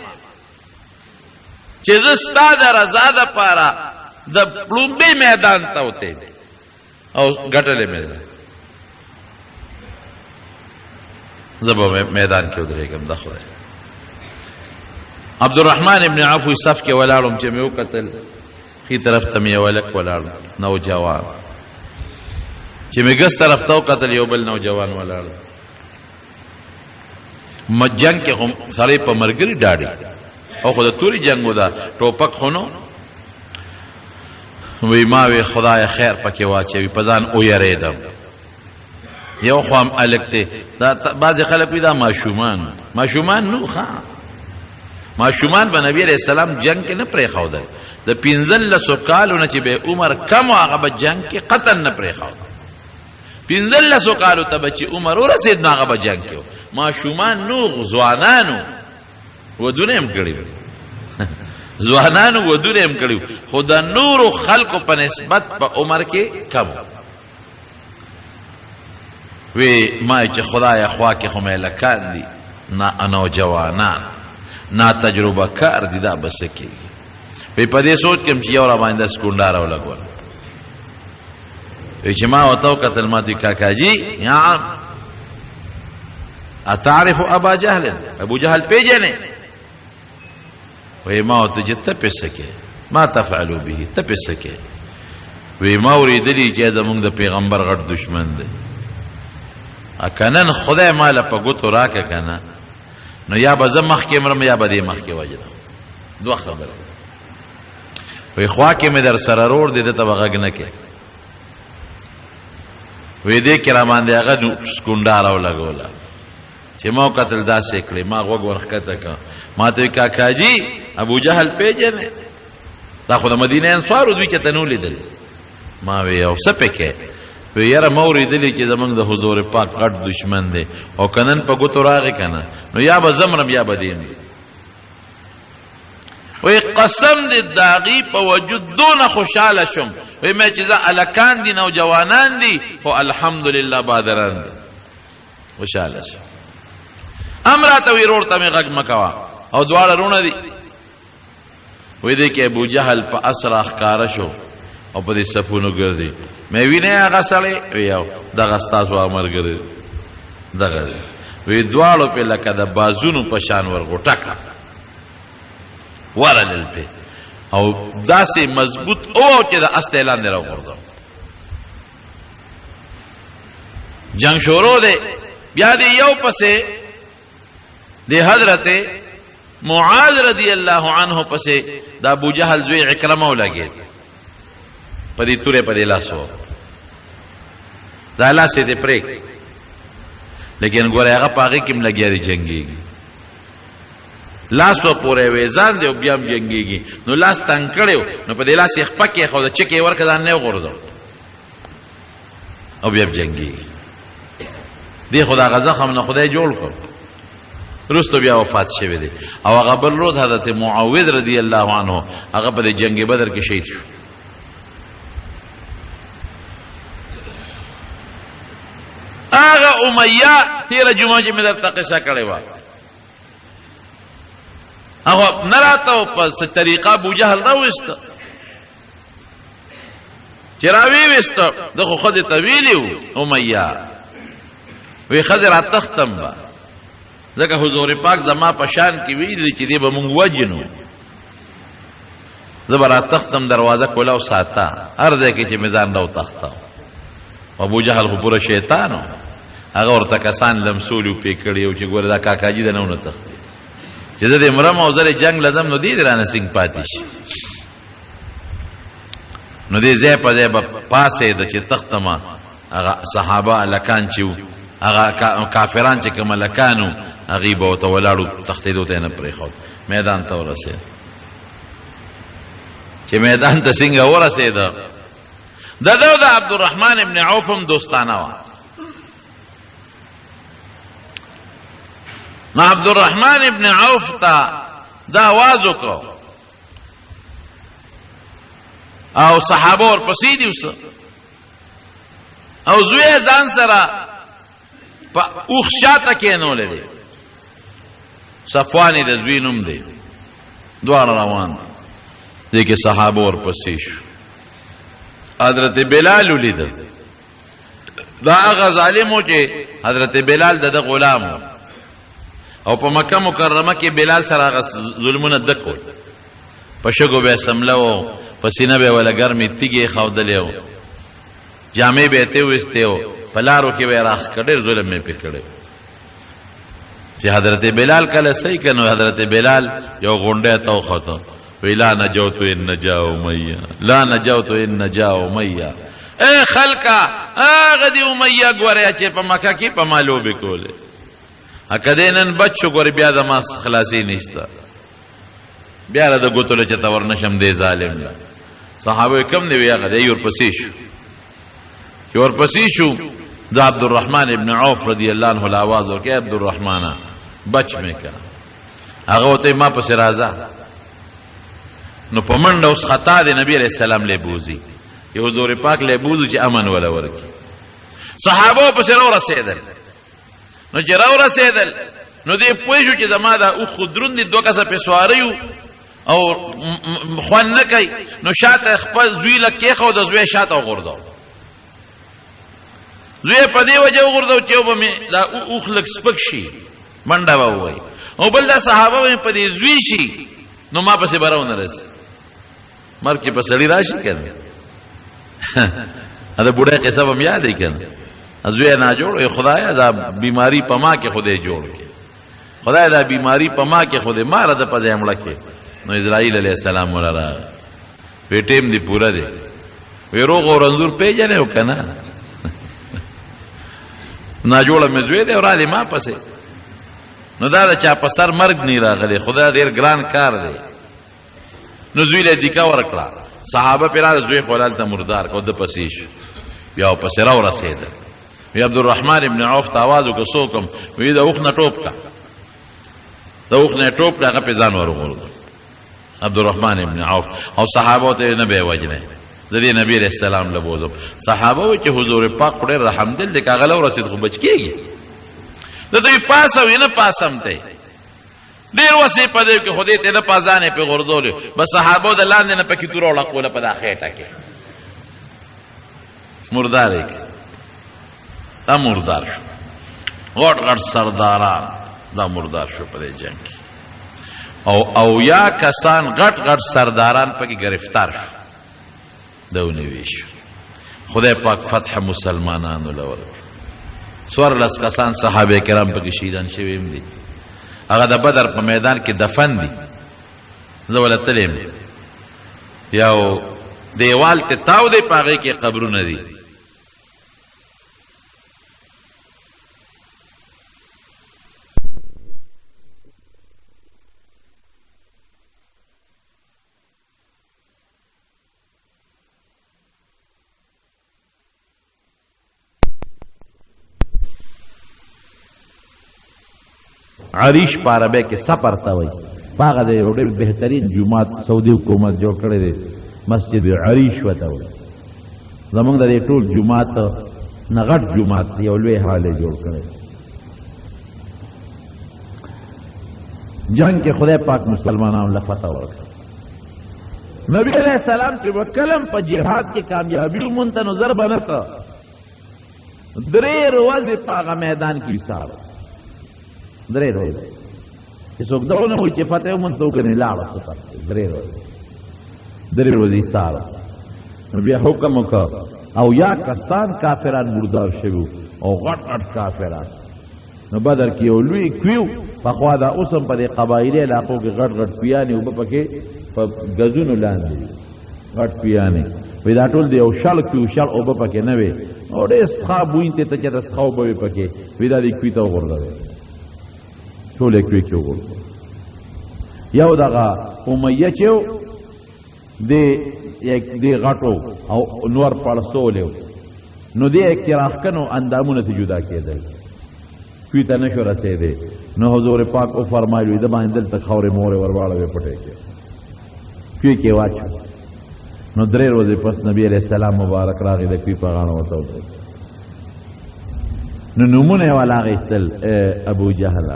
چې زه ستا د رضا دپاره د لومبي میدان ته وتی او ګټلې میدان زه به میدان کې ودرېږم د خدای عبدالرحمن ابن عوف صف کې ولاړم چې مې وکتل ښي طرف ته مې یو هلک ولاړ نوجوان چې مې ګس طرف ته وکتل یو بل نوجوان ولاړ جنگ کې هم سړی په مرګري ډاډي او خو د توري جنگ و دا ټوپک خو نو وی ما وی خدای خیر پکې واچوي په ځان ویرېدم یو خو هم هلک دی دا بعضې خلک وي دا ماشومان نو ښه ماشومان به نبي علیه السلام جنگ کې نه پرېښودل د 15 کالو نه چې به عمر کم و هغه به جنگ کې قطن نه پرېښود 15 کالو ته به چې عمر ورسېد نو هغه به جنگ کې ماشومان نو ځوانانو ودونه هم کړي ځوانانو ودونه هم کړي خو د نورو خلکو په نسبت په عمر کې کم وی ما چې خدای خوا کې خو ملکان دي نوجوانان نا تجربه کار دي دا بس کې وی په دې سوچ کې چې یو را باندې سکونډار ولګول وی چې ما وتو کتل ماتي کاکاجي یا عم اتعرف ابا جهل ابو جهل پیجنه وی ما وته جته پسکه ما تفعلوا به تپسکه وی ما ورېدلی چې زمونږ د پیغمبر غټ دشمن دی اکنن خدای مال په ګوتو راکه کنه نو یا به زه مخکې مرم یا به دې مخکې وجدم دوه خبره وی خوا کې مې در سره روړ دی دته به غږ نه کې وی دې کې را باندې هغه سکونډاره ولګوله چې ما قتل داسې کړې ما غوږ ورښکته کړه ما ته کاکاجي ابو جهل پیژنې دا خو د مدینې انصارو دوی چې ته نه ولیدل ما وی یو څه پکې وی یاره ما اورېدلې چې زمونږ د حضور پاک غټ دشمن دی او کنن په ګوتو راغی کنه نو یا به زمرم یا به دیم وی قسم دې د هغې په وجود دونه خوشحاله شم وی مې چې زه هلکان دي نوجوانان دي خو الحمدلله بادران دي خوشحاله شم هم راته وی روړ ته مې غږ مه کوه او دواړه رونه دي وی دی کې ابو جهل په اسره ښکاره شو او په دې صفونو ګرځي مې وینې هغه سړی وی یو دغه ستاسو هغه ملګری دغه وی دواړو پې لکه د بازونو په شان ورغوټه کړه ورلل پې او داسې مضبوط او چې د استی لاندې راوغورځو جنگ شروع دی بیا دې یو پسې د حضرت معاذ رضی الله عنه پسې د ابو جهل زوی عکرمه ولګید په دې تورې په دې لاسو دا لاسې دې پرېک لیکن ګوره هغه پاغي کې ملګری جنگيږي لاس و پورې وېزان دی او بیا جنگيږي نو لاس تنگ کړو نو په دې لاس یې خپکه خو د چکه ورکه ځان نه غورځو او بیا جنگيږي دی خدا غزا هم نه خدای جوړ کړ رستو بیا وفات شوی دی او هغه بل روز حضرت معاوذ رضی الله عنه هغه په جنگ بدر کې شهید شو هغه امیہ تیر جمعه چې مې درته قصه کړې و هغه نراته په طریقه ابو جهل راوست چراوی وست دغه خود طویل امیہ وی خضر تختم با ځکه حضور پاک زما پشان کې ویل چې دې به مونږ وجنو زبر تختم دروازه کولا او ساته هر ځای کې چې میدان راو تخته ابو جهل خو پورا شیطانو هغه ورته کسان لمسولو پی کړی او چې ګوره دا کاکاجي د نو تخت چې د مرم او زره جنگ لازم نو دی درانه سنگ پاتیش نو دې ځای په ځای پاسې د چې تختما هغه صحابه لکان چې هغه کافران چې کوم لکانو هغه به تو ولاړو تختیدو ته نه پرې خو میدان ته ورسه چې میدان ته څنګه ورسېد د عبدالرحمن ابن عوف هم دوستانه وا نو عبدالرحمن ابن عوف ته دا आवाज وکړو او صحابه ورپسې دي وسه او زوی ځان سره په اوخ شاته کې نو لري صفوان د زوی نوم دی دوار روان دي کې صحابه ورپسې شو حضرت بلال ولید دا هغه ظالمو چې حضرت بلال د غلام او په مکه مکرمه کې بلال سره هغه ظلمونه دکول په شګو به سملو پسینه به ولا ګرمي تیګي خودلې جامې به ته وستهو پلارو کې به راخ کډر ظلم می پکړې چې حضرت بلال کله صحیح کنو حضرت بلال یو غونډه ته وخته ویلا نجوت ان نجاو میا لا نجوت ان نجاو میا اے خلقا هغه دی امیہ ګوره چې په مکه کې په مالو به کوله اکدینن بچو ګوره بیا د ماس خلاصي نشته بیا د ګوتله چې تور نشم دی ظالم لا صحابه کم دی هغه دی ورپسې شو ورپسې شو د عبدالرحمن ابن عوف رضی الله عنه आवाज ورکړ عبدالرحمن بچ مې کا هغه ته ما پس راځه نو پمنډ اوس خطا دی نبی علیہ السلام له بوزي یو حضور پاک له بوزو چې امن ولا ورکی صحابه پس را رسیدل نو چې را رسیدل نو دې پوښو چې زما دا او خودرون دي دوه کسه په سواریو او خوان نه کوي نو شاته خپل زوی لکه خو د زوی شاته غوردو زوی په دې وجه وګورځو چې وبمه دا او خلک سپک شي منډه وای او بل دا صحابه په دې زوی شي نو ما پسې براونه رس مرګ چې په سړی راشي کنه دا بوډا قصه هم یاد دی کنه زوی نه جوړ خدایا دا بیماری په ما کې خدای جوړ کې خدای دا بیماری په ما کې خدای مار د په ځمړه کې نو اسرائیل علیہ السلام ولرا پیټیم دی پورا دی وی روغ او رنزور پیجنه وکنه نا جوړه مې زوی دی اور علی ما پسې نو دا چا په سر مرګ نه راغلی خدای ډیر ګران کار دی نو زوی له دیکا ورکړه صحابه پیرا زوی خلال ته مردار کو د پسیش بیا پسې را ورسېد وی عبدالرحمن ابن عوف تاواز وکسوکم وی دا اوخ نه ټوپ کا دا اوخ نه ټوپ هغه په ځان ورغول عبدالرحمن ابن عوف او صحابه ته نه به وجنه ذری نبی رسول الله له بوزم صحابه چې حضور پاک پر رحم دل د کاغله ورسید خو بچ کیږي د دې پاسه وینه پاسم ته ډیر وسی په دې کې خدای ته نه پازانې په غردول بس صحابه د لاندې نه پکې تور وړه کوله په داخېټه کې مردار کې دا مردار شو غټ غټ سرداران دا مردار شو په دې جنگ او یا کسان غټ غټ سرداران پکې گرفتار شو دونه ویش خدای پاک فتح مسلمانانو لور څوارلس کسان صحابه کرام پکې شهیدان شوي هم دي هغه د بدر په میدان کې دفن دي زه ولا تلم یو دیوال ته تاو دی په هغې کې قبرونه دي عریش په عربی کې سفر ته وایي هغه د یو ډېر بهترین جومات سعودي حکومت جوړ کړی دی مسجد عریش ورته وایي زمونږ د دې ټول جومات نه غټ جومات یو لوی حال یې جوړ کړی جنګ کې خدای پاک مسلمانانو له فتح ورکړه نبی علیہ السلام چې وکلم په جهاد کې کامیابي ومونځ نو ضربه نه کړه 3 ورځې په هغه میدان کې ایسار 3 ورځې چې څوک دغه نه وایي چې فتح ومونځ څوک نه لاړه 3 ورځې ایسار نو بیا حکم وکړ او یا کسان کافران مردار شوي او غټ غټ کافران نو بدر کې یو لوی کویو پخوا دا اوس هم په دې قبایلي علاقو کې غټ غټ پیانې اوبه پکې په ګزونو لاندې غټ پیانې وایي دا ټول د یو شل کویو شل اوبه پکې نه وې او ډېر څښا بوینتې ته چې د څښا اوبه وې پکې وایي دا دې کوي ته وغورځوې ټول یې کوي کې وغورځوې یو دغه امیه چې و دې غټو او نور پړسولې نو دې یک چې راښکنو اندامونه ته جدا کېدل کوي ته نشو رسېدی نو حضور پاک او فرمایلو د باندې دلته خاورې مورې ورواړوې پټې کې کوي کې واچو نو 3 ورځې پس نبی علیہ السلام مبارک راغی د کوي په غاړه ورته وکړ نو نومونه یې والا اخیستل ابو جهل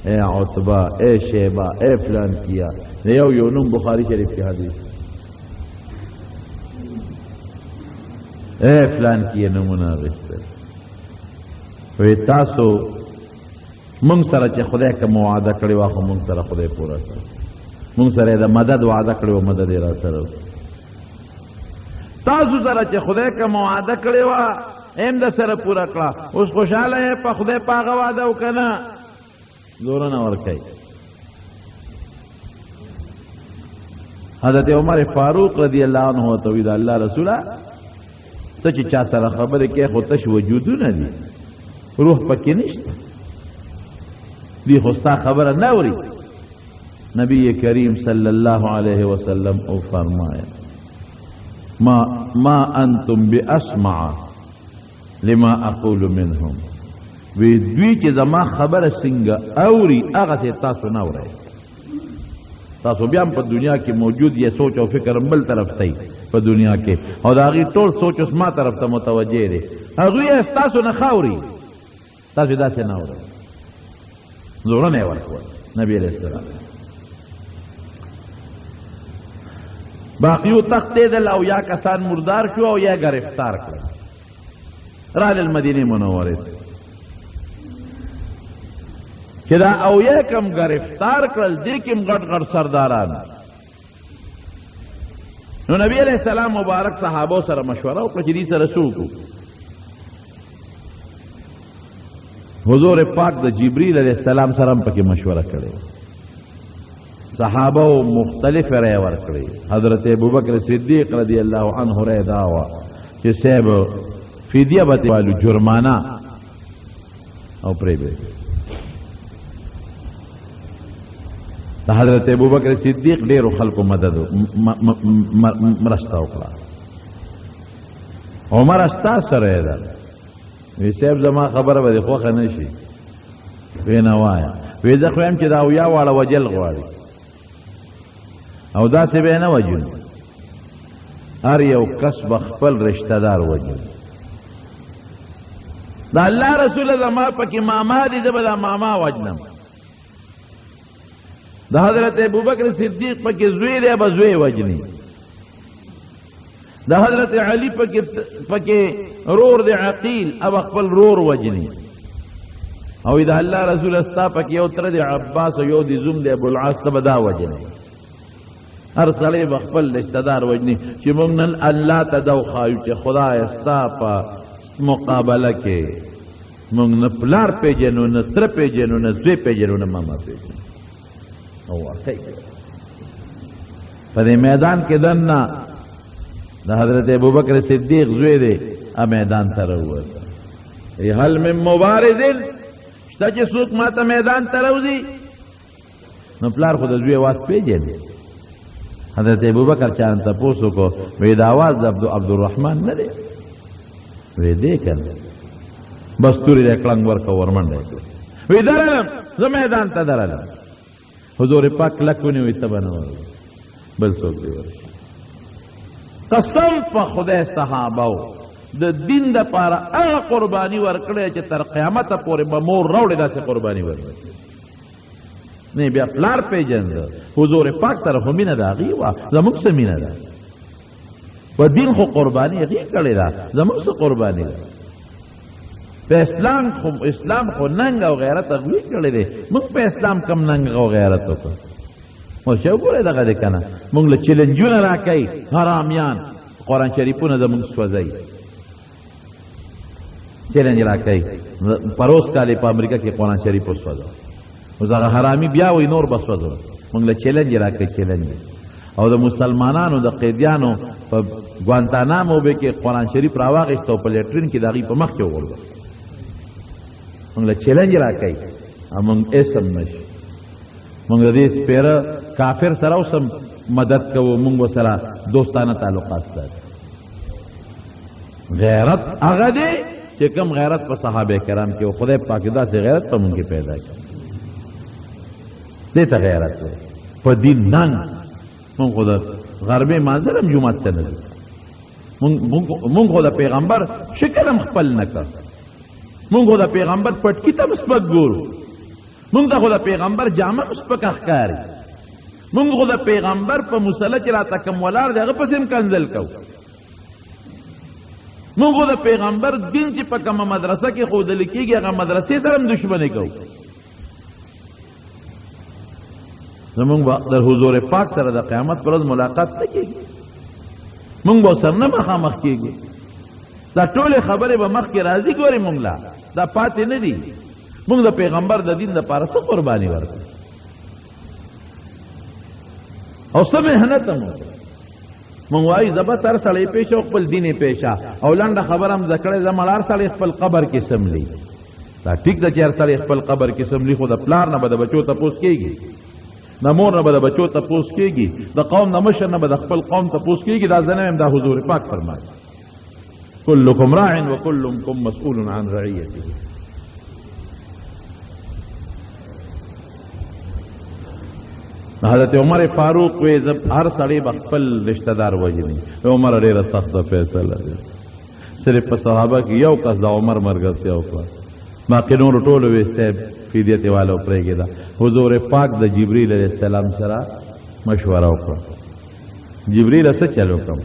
عتبه شیبه فلان کیا یو نوم بخاری شریف کې حدیث فلان کیا نمونه اخیستل وی تاسو مونږ سره چې خدای کوم وعده کړې وه خو مونږ سره خدای پوره کړ مونږ سره د مدد وعده کړې وه مدد یې را سره تاسو سره چې خدای کوم وعده کړې وه هم د سره پوره کړه اوس خوشحاله یې په خدای په هغه وعده وکنه زوره نه ورکوي حضرت عمر فاروق رضی الله عنه ورته وی د الله رسوله ته چې چا سره خبرې کوې خو تش وجودونه دي روح پکې نشته دی خو ستا خبره نه اوري نبی کریم صلی الله علیه وسلم او فرمایا ما انتم باسمع لما اقول منهم وی دوی چې زما خبره څنګه اوري هغه تاسو نه اورئ تاسو بیا په دنیا کې موجود یې سوچ او فکر بل طرف ته په دنیا کې او دا غي ټول سوچ اوس ما طرف ته متوجه دي هغه یې تاسو نه خاوري تاسو داسې نه اورئ زوره نه ورکول نبی علیہ السلام باقیو تختیدل او یا کسان مردار شو او یا گرفتار کړل رال المدینه منوره چې دا او یا کم گرفتار کړل دې کوم غټ غټ سرداران نو نبی علیہ السلام مبارک صحابه سره مشوره وکړه چې دې سره څوک حضور پاک د جبرئیل علیہ السلام سره پکې مشوره کړې صحابه مختلف رائے ورکړي حضرت ابوبکر صدیق رضی الله عنه رائے دا وا چې صاحب فدیه به والو جرمانه او پرې به حضرت ابوبکر صدیق ډېرو خلکو مدد مرسته وکړه عمر استا سره ده وی صاحب زما خبره به خوښه نه شي وی نه وایه وی زه خو یم چې دا اویا واړه وجل غواړي او داسې به نه وجل هر یو کس به خپل رشته دار وجل دا الله رسول زما پکې ماما دي زه به دا ماما وجنم د حضرت ابوبکر صدیق پکې زوی دی به زوی وجني د حضرت علی پکې رور دی عقیل اب خپل رور وجني او د الله رسول استا پکې یو تر دی عباس او یو دی زوم دی ابو العاص ته بدا وجني هر سړی خپل رشتہ دار وجني چې موږ نن الله ته دو خایو چې خدای استا په مقابله کې مونږ نه پلار پیژنو نه تره پیژنو نه زوی پیژنو نه ماما پیژنو او واقعي په دې میدان کې دننه د حضرت ابوبکر صدیق زوی دی میدان ته راووته هل من مبارز شته چې څوک ماته میدان ته راوځي نو پلار خو د زوی اواز پیژني حضرت ابوبکر چا ته تپوس وکړو وایي د اواز د عبدالرحمن نه دی وی دی کنه بس تورې د کلنګ ورکه ورمنډه کړو وی درلم زه میدان ته درلم حضور پاک کلک ونیوی ته به نه ورغلم بل څوک دی ورشي قسم په خدای صحابه د دین دپاره هغه قرباني ورکړی چې تر قیامته پورې به مور راوړې داسې قرباني ورکړي نه بیا پلار پیژنده حضور پاک سره خو مینه د هغې وه زموږ څه مینه ده په دین خو قرباني هغې کړې ده زموږ څه قرباني ده په اسلام خو ننګ او غیرت هغوی کړی دی موږ په اسلام کم ننګ او غیرت وکړو اوس چې وګورئ دغه دی که نه موږ له چیلنجونه راکوي حرامیان قرآن شریفونه زموږ سوځوي چیلنج راکوي پروس کال په امریکا کې قرآن شریف وسوځو اوس هغه حرامي بیا وایي نور به سوځو موږ له چیلنج راکوي چیلنج او د مسلمانانو د قیدیانو په ګوانتانامو به کې قرآن شریف راواغېست او په لیټرین کې د هغې په مخ کې وغورځو موږ له چیلنج راکوي او موږ اسم نشو موږ د دې سپېره کافر سره اوس هم مدد کوو موږ ورسره دوستانه تعلقات ساتو غیرت هغه دی چې کوم غیرت په صحابه کرام کې خدای پاک داسې غیرت په موږ کې پیدا کړي دې ته غیرت دی په دین ننګ موږ خو د غربي مانځل هم جومات ته نه ځو موږ خو د پیغمبر شکل هم خپل نه کړ موږ خو د پیغمبر پټکي ته هم سپک ګورو موږ ته خو د پیغمبر جامه هم سپکه ښکاري موږ خو د پیغمبر په مسله چې راته کوم ولاړ دی هغه پسې هم کنځل کوو موږ خو د پیغمبر دین چې په کومه مدرسه کې ښودل کېږي هغه مدرسې سره هم دشمني کوو زمونږ به د حضور پاک سره د قیامت پر ورځ ملاقات نه کېږي مونږ به ورسره نه مخامخ کېږو دا ټولې خبرې به مخکې راځي ګورې مونږ لا دا پاتې نه دي مونږ د پیغمبر د دین دپاره څه قرباني ورکړو او څه محنت هم وکړو مونږ وایو زه بس هر سړی پیشه او خپل دین یې پیشه او لنډه خبره هم زده کړې زه مړ هر سړی خپل قبر کې سملي دا ټیک ده چې هر سړی خپل قبر کې سملي خو د پلار نه به د بچو تپوس کېږي د مور نه به د بچو تپوس کېږي د قوم د مشر نه به د خپل قوم تپوس کېږي دا زه نه یم دا حضور پاک فرمایي کلکم راع وکلکم مسئول عن رعیته حضرت عمر فاروق وی هر سړی به خپل رشتہ دار وژني عمر ډېره سخته فیصله ده صرف په صحابه کې یو کس د عمر ملګرتیا وکړه باقي نور ټولو وی صاحب فدیت والا پرېږده حضور پاک د جبریل علیه السلام سره مشوره وکړه جبریل څه چل وکړم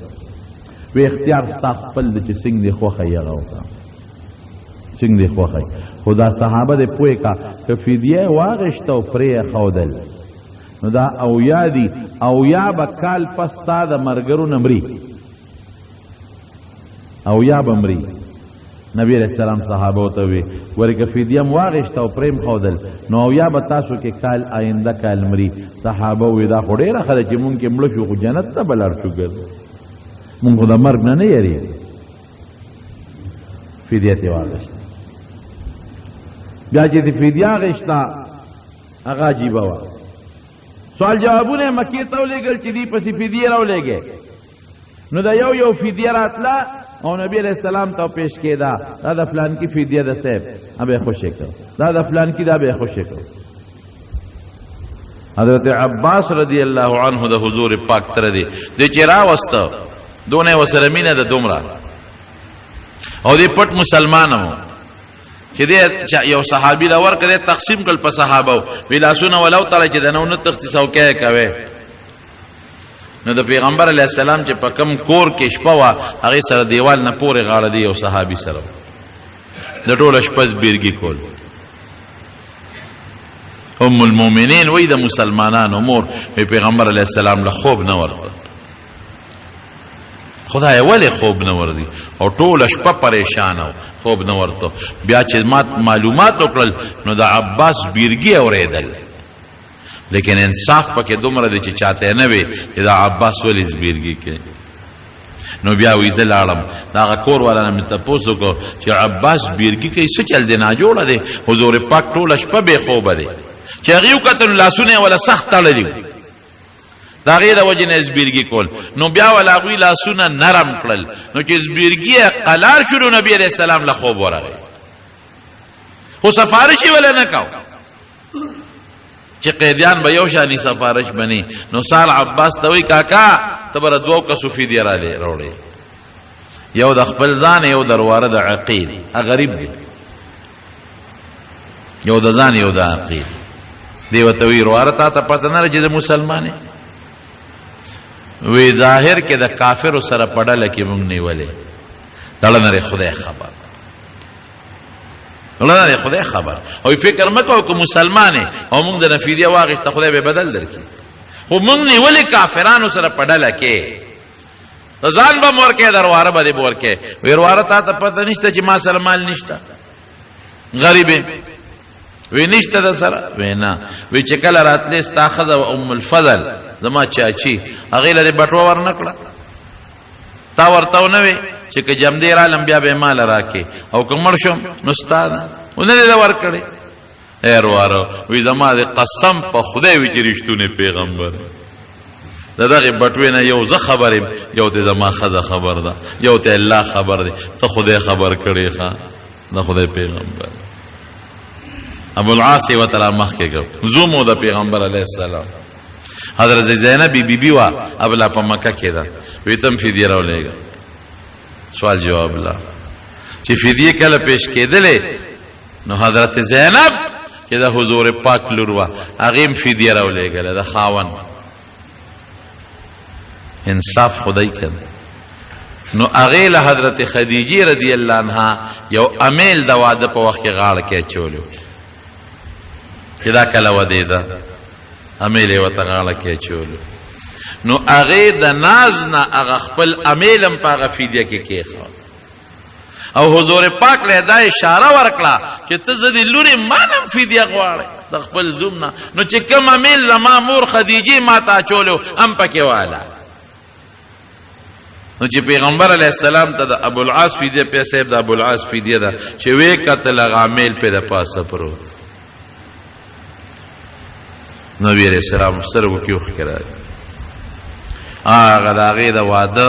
وی اختیار ستا خپل د چې څنګه دې خوښه یې هغه وکړه څنګه دې خوښه خو دا صحابه دې پوه کا که فدیه یې واغېسته او پرې یې ښودل نو دا اویا دي اویا به کال پس تا د مرګرو نه مري اویا به مري نبی علیہ السلام صحابه ته وی ورکه فدیه م واغېسته او پرې م ښودل نو اویا به تاسو کې کال آینده کال مري صحابه وی دا خو ډېره ښه ده چې مونږ کې مړه شو خو جنت ته به لاړ شو ګرځو مونږ خو د مرګ نه نه یېرېږو فدیه ترې واغېسته بیا چې د فدیه اغېسته هغه عجیبه وه سوال جوابونه مکې ته ولېږل چې دوی پسې فدیه راولېږې نو د یو فدیه راتله او نبی علیہ السلام ته پیش کېده دا د فلان کی فدیه ده صاحب به خوشې کړ دا د فلان کی دا به خوشې کړ حضرت عباس رضی الله عنه د حضور پاک تر دی د چې راوسته دونه وسره مینه د دومره او دی پټ مسلمانو چې دی یو صحابي لا ورکړي تقسیم کړ په صحابه ویلاسونه ولو تعالی چې دنه نو تخصیص او کې کوي نو د پیغمبر علیه السلام چې په کم کور کې شپه وه هغې سره دیوال نه پورې غاړه دی یو صحابي سره د ټوله شپه زبیرګي کول ام المؤمنین وی د مسلمانانو مور پیغمبر علیه السلام له خوب نه ورته خدای ولې خوب نه ورځي او ټوله شپه پریشان او خوب نه ورته بیا چې معلومات وکړل نو د عباس بیرګي اورېدل لیکن انصاف پکې دومره دی چې چاته نه وي چې دا عباس ولې زبیرګي کې نو بیا وې زه لاړم دا کور والا مې تاسو کو چې عباس بیرګي کې څه چل دی نه جوړه دی حضور پاک ټوله شپه به خوب دی چې هغه کتل لاسونه ولا سخت تړلې دا غیر وجه نه زبیرګي کول نو بیا ولا غوی لاسونه نرم کړل نو چې زبیرګي قلار شروع نبی عليه السلام له خوب ورغی خو سفارش ولا نه کاو چې قیدیان به یو شانی سفارش بني نو سال عباس ته وی کاکا تبر دوه کسو فی دی را لې یو د خپل ځان یو درواره د عقیل غریب دی یو د ځان یو د عقیل دی وته وی رواره ته پته نه چې مسلمانې وی ظاهر کې د کافر سره پړل کې مونږ نیولې تړنه خدای خبر الله خدای خبر او فکر مکو که مسلمانې او مونږ د نفیدیه واغښت خدای به بدل درکې خو مونږ نیولې کافرانو سره پړل کې ځان به مور کې درواره به مور کې وی رواره ته پته نشته چې ما سره مال نشته غریب وی نشته د سره وینا وی چې کله راتلې استاخذ او ام الفضل زما چاچی هغه لري بټوا ورنکړه تا ورته نه وی چې که جمدیر عالم بیا به مال راکې او کومړ شم نو استاد ونه دې ورکړي ایروارو وی زما د قسم په خدای وی چې رښتونه پیغمبر دغه بټوی نه یو زه خبرم یو ته زما خزه خبر ده یو ته الله خبر ده ته خدای خبر کړي ښا د خدای پیغمبر ابو العاص و تعالی مخ کې کو زومو د پیغمبر علی السلام حضرت زینب بی وا ابلا په مکه کې ده ویتم فدیه راولېګا سوال جواب لا چې فدیه کله پیش کېدلې نو حضرت زینب چې د حضور پاک لور وا هغه فدیه راولېګا د خاون انصاف خدای کړ نو هغه له حضرت خدیجه رضی الله عنها یو امیل د واده په وخت کې غاړه کې چولو کدا کله ودی دا امیل وته غاړه کې چولو نو هغه د ناز نه هغه خپل امیلم په غفیدیه کې کېخو او حضور پاک له دا اشاره ورکړه چې ته زدي لوري مانم فدیه غواړي د خپل زومنا نو چې کوم امیل لما مور خدیجه ما تا چولو ام پکې والا نو چې پیغمبر علیه السلام ته د ابو العاص فدیه په صاحب د ابو العاص فدیه ده چې وې قتل غامل په د پاسه پروت نبی علیہ السلام سره وکیو خکرا هغه داغه د واده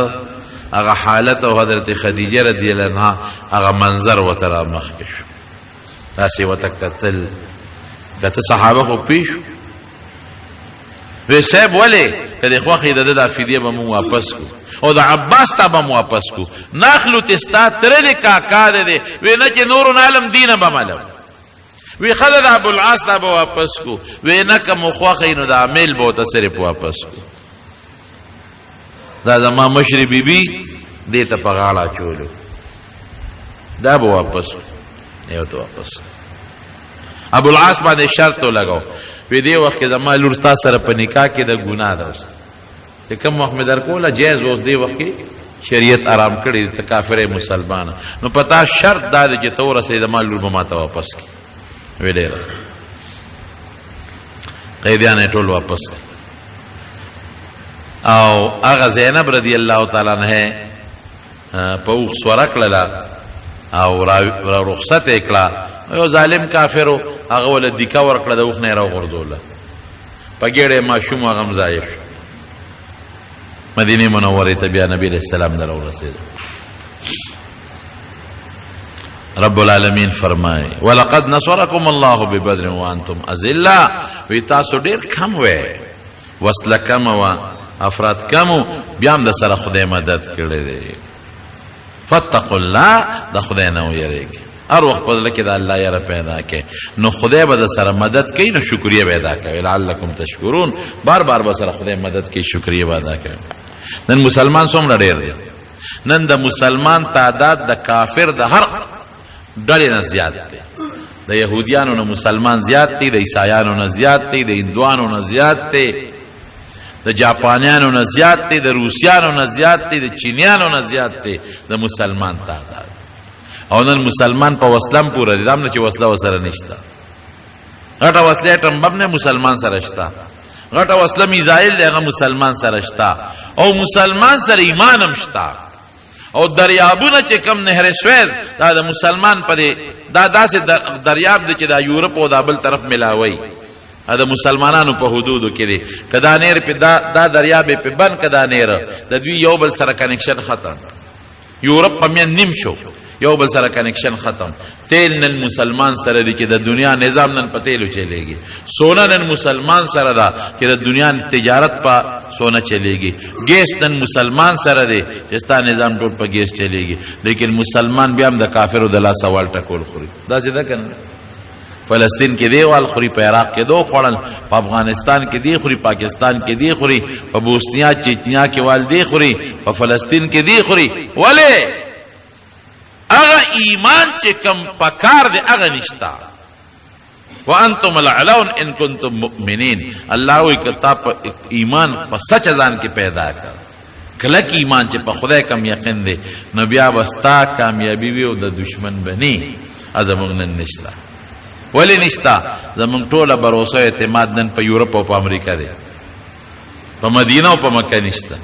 هغه حالت او حضرت خدیجه رضی الله عنها هغه منظر وتر مخ کې شو تاسو وتکتل دته صحابه خو پیش وی صاحب ولی کله خو خیده د فدیه به مو واپس کو او د عباس ته به مو واپس کو ناخلو تستا تر دې کاکا دې وی نه چې نور عالم دینه به مالو وی خدای د ابو العاص ته به واپس کو وی نه کوم خو خینو د عامل به تصرف واپس کو دا زما مشری بیبي دې ته په غاړه چولو دا به واپس یو ته واپس ابو العاص باندې شرط لګاو په دې وخت کې زما لور تاسو سره په نکاح کې د ګناه ده چې کوم وخت مې درکوله جایز اوس دې وخت کې شریعت آرام کړی ته کافر مسلمان نو پتا شرط دا چې تو رسې زما لور به ماته واپس کی ویلې قیدیان ټول واپس او هغه زینب رضی الله تعالی عنها په اوخ سورک للا او را رخصت کړه یو ظالم کافرو هغه ول دیکا ورکړه د اوخ نه را غردوله پګېړې ماشوم هغه مزایف مدینه منوره ته بیا نبی علیہ السلام درو رسید رب العالمین فرمائے ولقد نصرکم الله ببدر وانتم اذلہ وی تاسو ډیر کم وې وسله کم و افراد کم بیا هم د سره خدای مدد کړی دی فتقوا الله د خدای نه ویریږي هر وخت په لکه د الله یاره پیدا کې نو خدای به د سره مدد کوي نو شکریا به ادا کوي لعلکم تشکرون بار بار به سره خدای مدد کوي شکریا به ادا کوي نن مسلمان څومره ډیر دی نن د مسلمان تعداد د کافر د هر ډلې نه زیات دی د يهوديانو نه مسلمان زیات دی د عیسایانو نه زیات دی د هندوانو نه زیات دی د جاپانیانو نه زیات دی، د روسیانو نه زیات دی، د چینیانو نه زیات دی د مسلمان تعداد. او نن مسلمان په وسلم پوره دی، دا نه چې وسله ورسره نشته. غټه وسله اټم بم نه مسلمان سره شته، غټه وسله میزایل دی هغه مسلمان سره شته، او مسلمان سره ایمان هم شته. او دریابونه چې کم نهر سویز دا د مسلمان په دی، دا داسې دریاب دی چې دا یورپ او دا بل طرف ملاوي، دا مسلمانانو په حدودو کې دی. کدا نیر په دا دریاب په بن کدا نیر د دوی یو بل سره کنیکشن ختم. یورپ په من نیم شو، یو بل سره کنیکشن ختم. تیل نن مسلمان سره دی چې د دنیا نظام نن په تیلو چلےږي. سونا نن مسلمان سره دا چې د دنیا تجارت په سونا چلےږي. ګیس نن مسلمان سره دی چې ستا نظام ټول په ګیس چلےږي. لیکن مسلمان بیا هم د کافرو د لاس سوال ټکول خوري. دا چې دا کنه فلسطین کې دی وال خوري، په عراق کې دو خوړل، په افغانستان کې دی خوري، پاکستان کې دی خوري، په بوسنیا چچنیا کې وال دی خوري، په فلسطین کې دی خوري. ولی اغا ایمان چې کم پکار دی اغا نشتا. وانتم العلون ان کنتم مؤمنین. الله وی کتا په ایمان په سچ ځان کې پیدا کړ، کلک ایمان چې په خدای کم یقین دی، نو بیا وستا کامیابی وي او د دشمن بنی. ازمون نن نشتا. ولی نشتا؟ زمون ټوله باور اعتماد نن په یورپ او په امریکا دی، په مدینه او په مکه نشتا.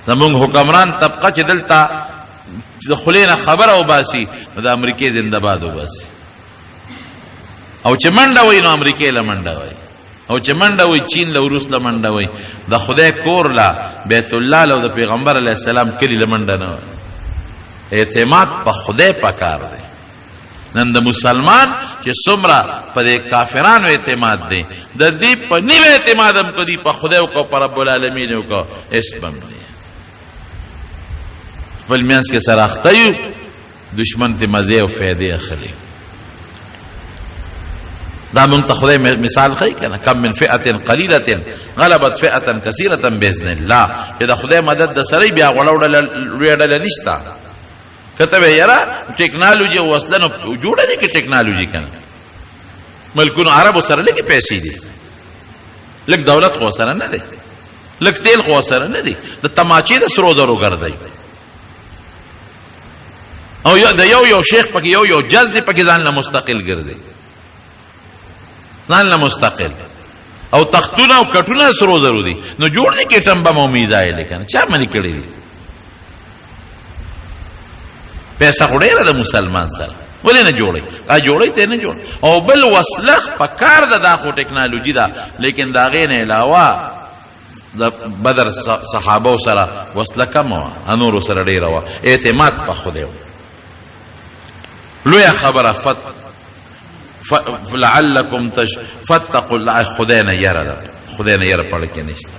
زمون حکمران طبقه چې دلته د خلینا خبر او باسی د امریکای زنده باد او باسی، او چې منډه وای نو امریکای له منډه وای، او چې منډه وای چین له روس له منډه وای، د خدای کور لا بیت الله له د پیغمبر علی السلام کلی له منډه نه وای. اعتماد په خدای پکار دی. نن د مسلمان چې څومره په کافرانو اعتماد دی، د دې په نیو اعتماد هم کدي په خدای او په رب العالمین او کو اسبم دی. خپل میانس کې سره اخته یو، دشمن ته مزه او فائدې اخلي. دا مونږ ته خدای مثال ښیي کنه، کم من فئه قلیله غلبت فئه کثیره باذن الله. چې د خدای مدد د سره بیا غړوړل نشتا. کته یاره ټیکنالوژي او اصلا جوړه دي کې ټیکنالوژي کنه، ملکونو عربو سره لکه پیسې دي، لک دولت خو سره نه دی، لک تیل خو سره نه دی، د تماچې د سرو زرو ګرځي. او د یو شیخ پکې یو جز دی پکې ځان له مستقل ګرځي، ځان له مستقل. او تختونه او کټونه سرو زرو دي، نو جوړ دي کې ټمبه مو میزایل کنه چا منی کړی دي. پیسہ خډیره د مسلمان سره ولې نه جوړي؟ جوړي ته نه جوړ. او بل وسلخ پکار د خو ټیکنالوژي دا، لیکن دا غې نه علاوه د بدر صحابه سره وسله کم و، انور سره ډیره و. اعتماد په خدای لوی خبره لعلکم فتقوا الله. خدای نه یره، خدای نه یره پړ کې نشته،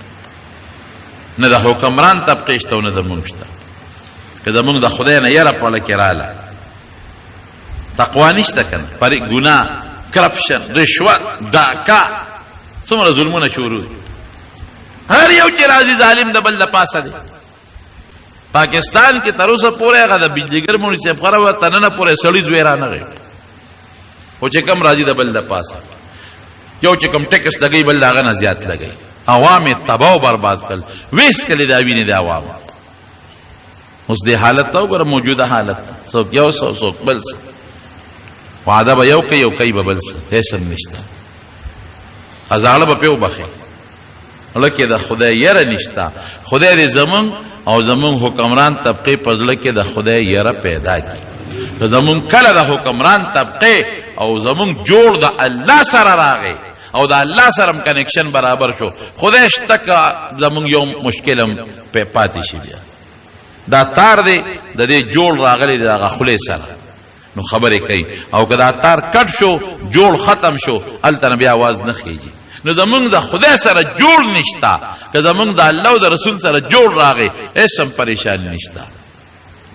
نه د حکمران طبقه شته نه د مونږ شته. که د مونږ د خدای نه یره پړ کې رااله، تقوا نشته کنه، پر ګناه، کرپشن، رشوت، ډاکا، څومره ظلمونه شروع دي. هر یو چې راځي ظالم د بل د پاسه دی. پاکستان کې تر اوسه پورې هغه د بجلیګر مونږ خبره و تننه پورې سړی دوی را نه غي، او چې کم راځي د بل د پاسه، یو چې کم ټیکس لګي بل هغه نه زیات لګي. عوام تباہ او برباد کړ، ویس کړي دا ویني د عوام. اوس دې حالت ته وګوره، موجوده حالت څوک یو څوک بل څه وعده به یو کوي به بل څه، هیڅ نشته. ازاله به پیو بخي لکه د خدای یره نشتا. خدای دې زمون او زمون حکمران طبقه پزله کې د خدای یره پیدا کی. که زمون کله د حکمران طبقه او زمون جوړ د الله سره راغی او د الله سره کنیکشن برابر شو، خدای شتک زمون یو مشکلم په پاتې شي. دا تار دی د دې جوړ راغلی د خلې سره، نو خبرې کوي. او که دا تار کټ شو، جوړ ختم شو، الته بیا आवाज نه خېږي. نو زمونږ د خدای سره جوړ نشتا، که زمونږ د الله او د رسول سره جوړ راغی، هیڅ هم پریشانی نشتا.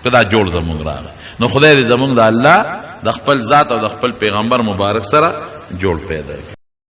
که دا جوړ زمونږ راغی، نو خدای دې زمونږ د الله د خپل ذات او د خپل پیغمبر مبارک سره جوړ پیدا کړي.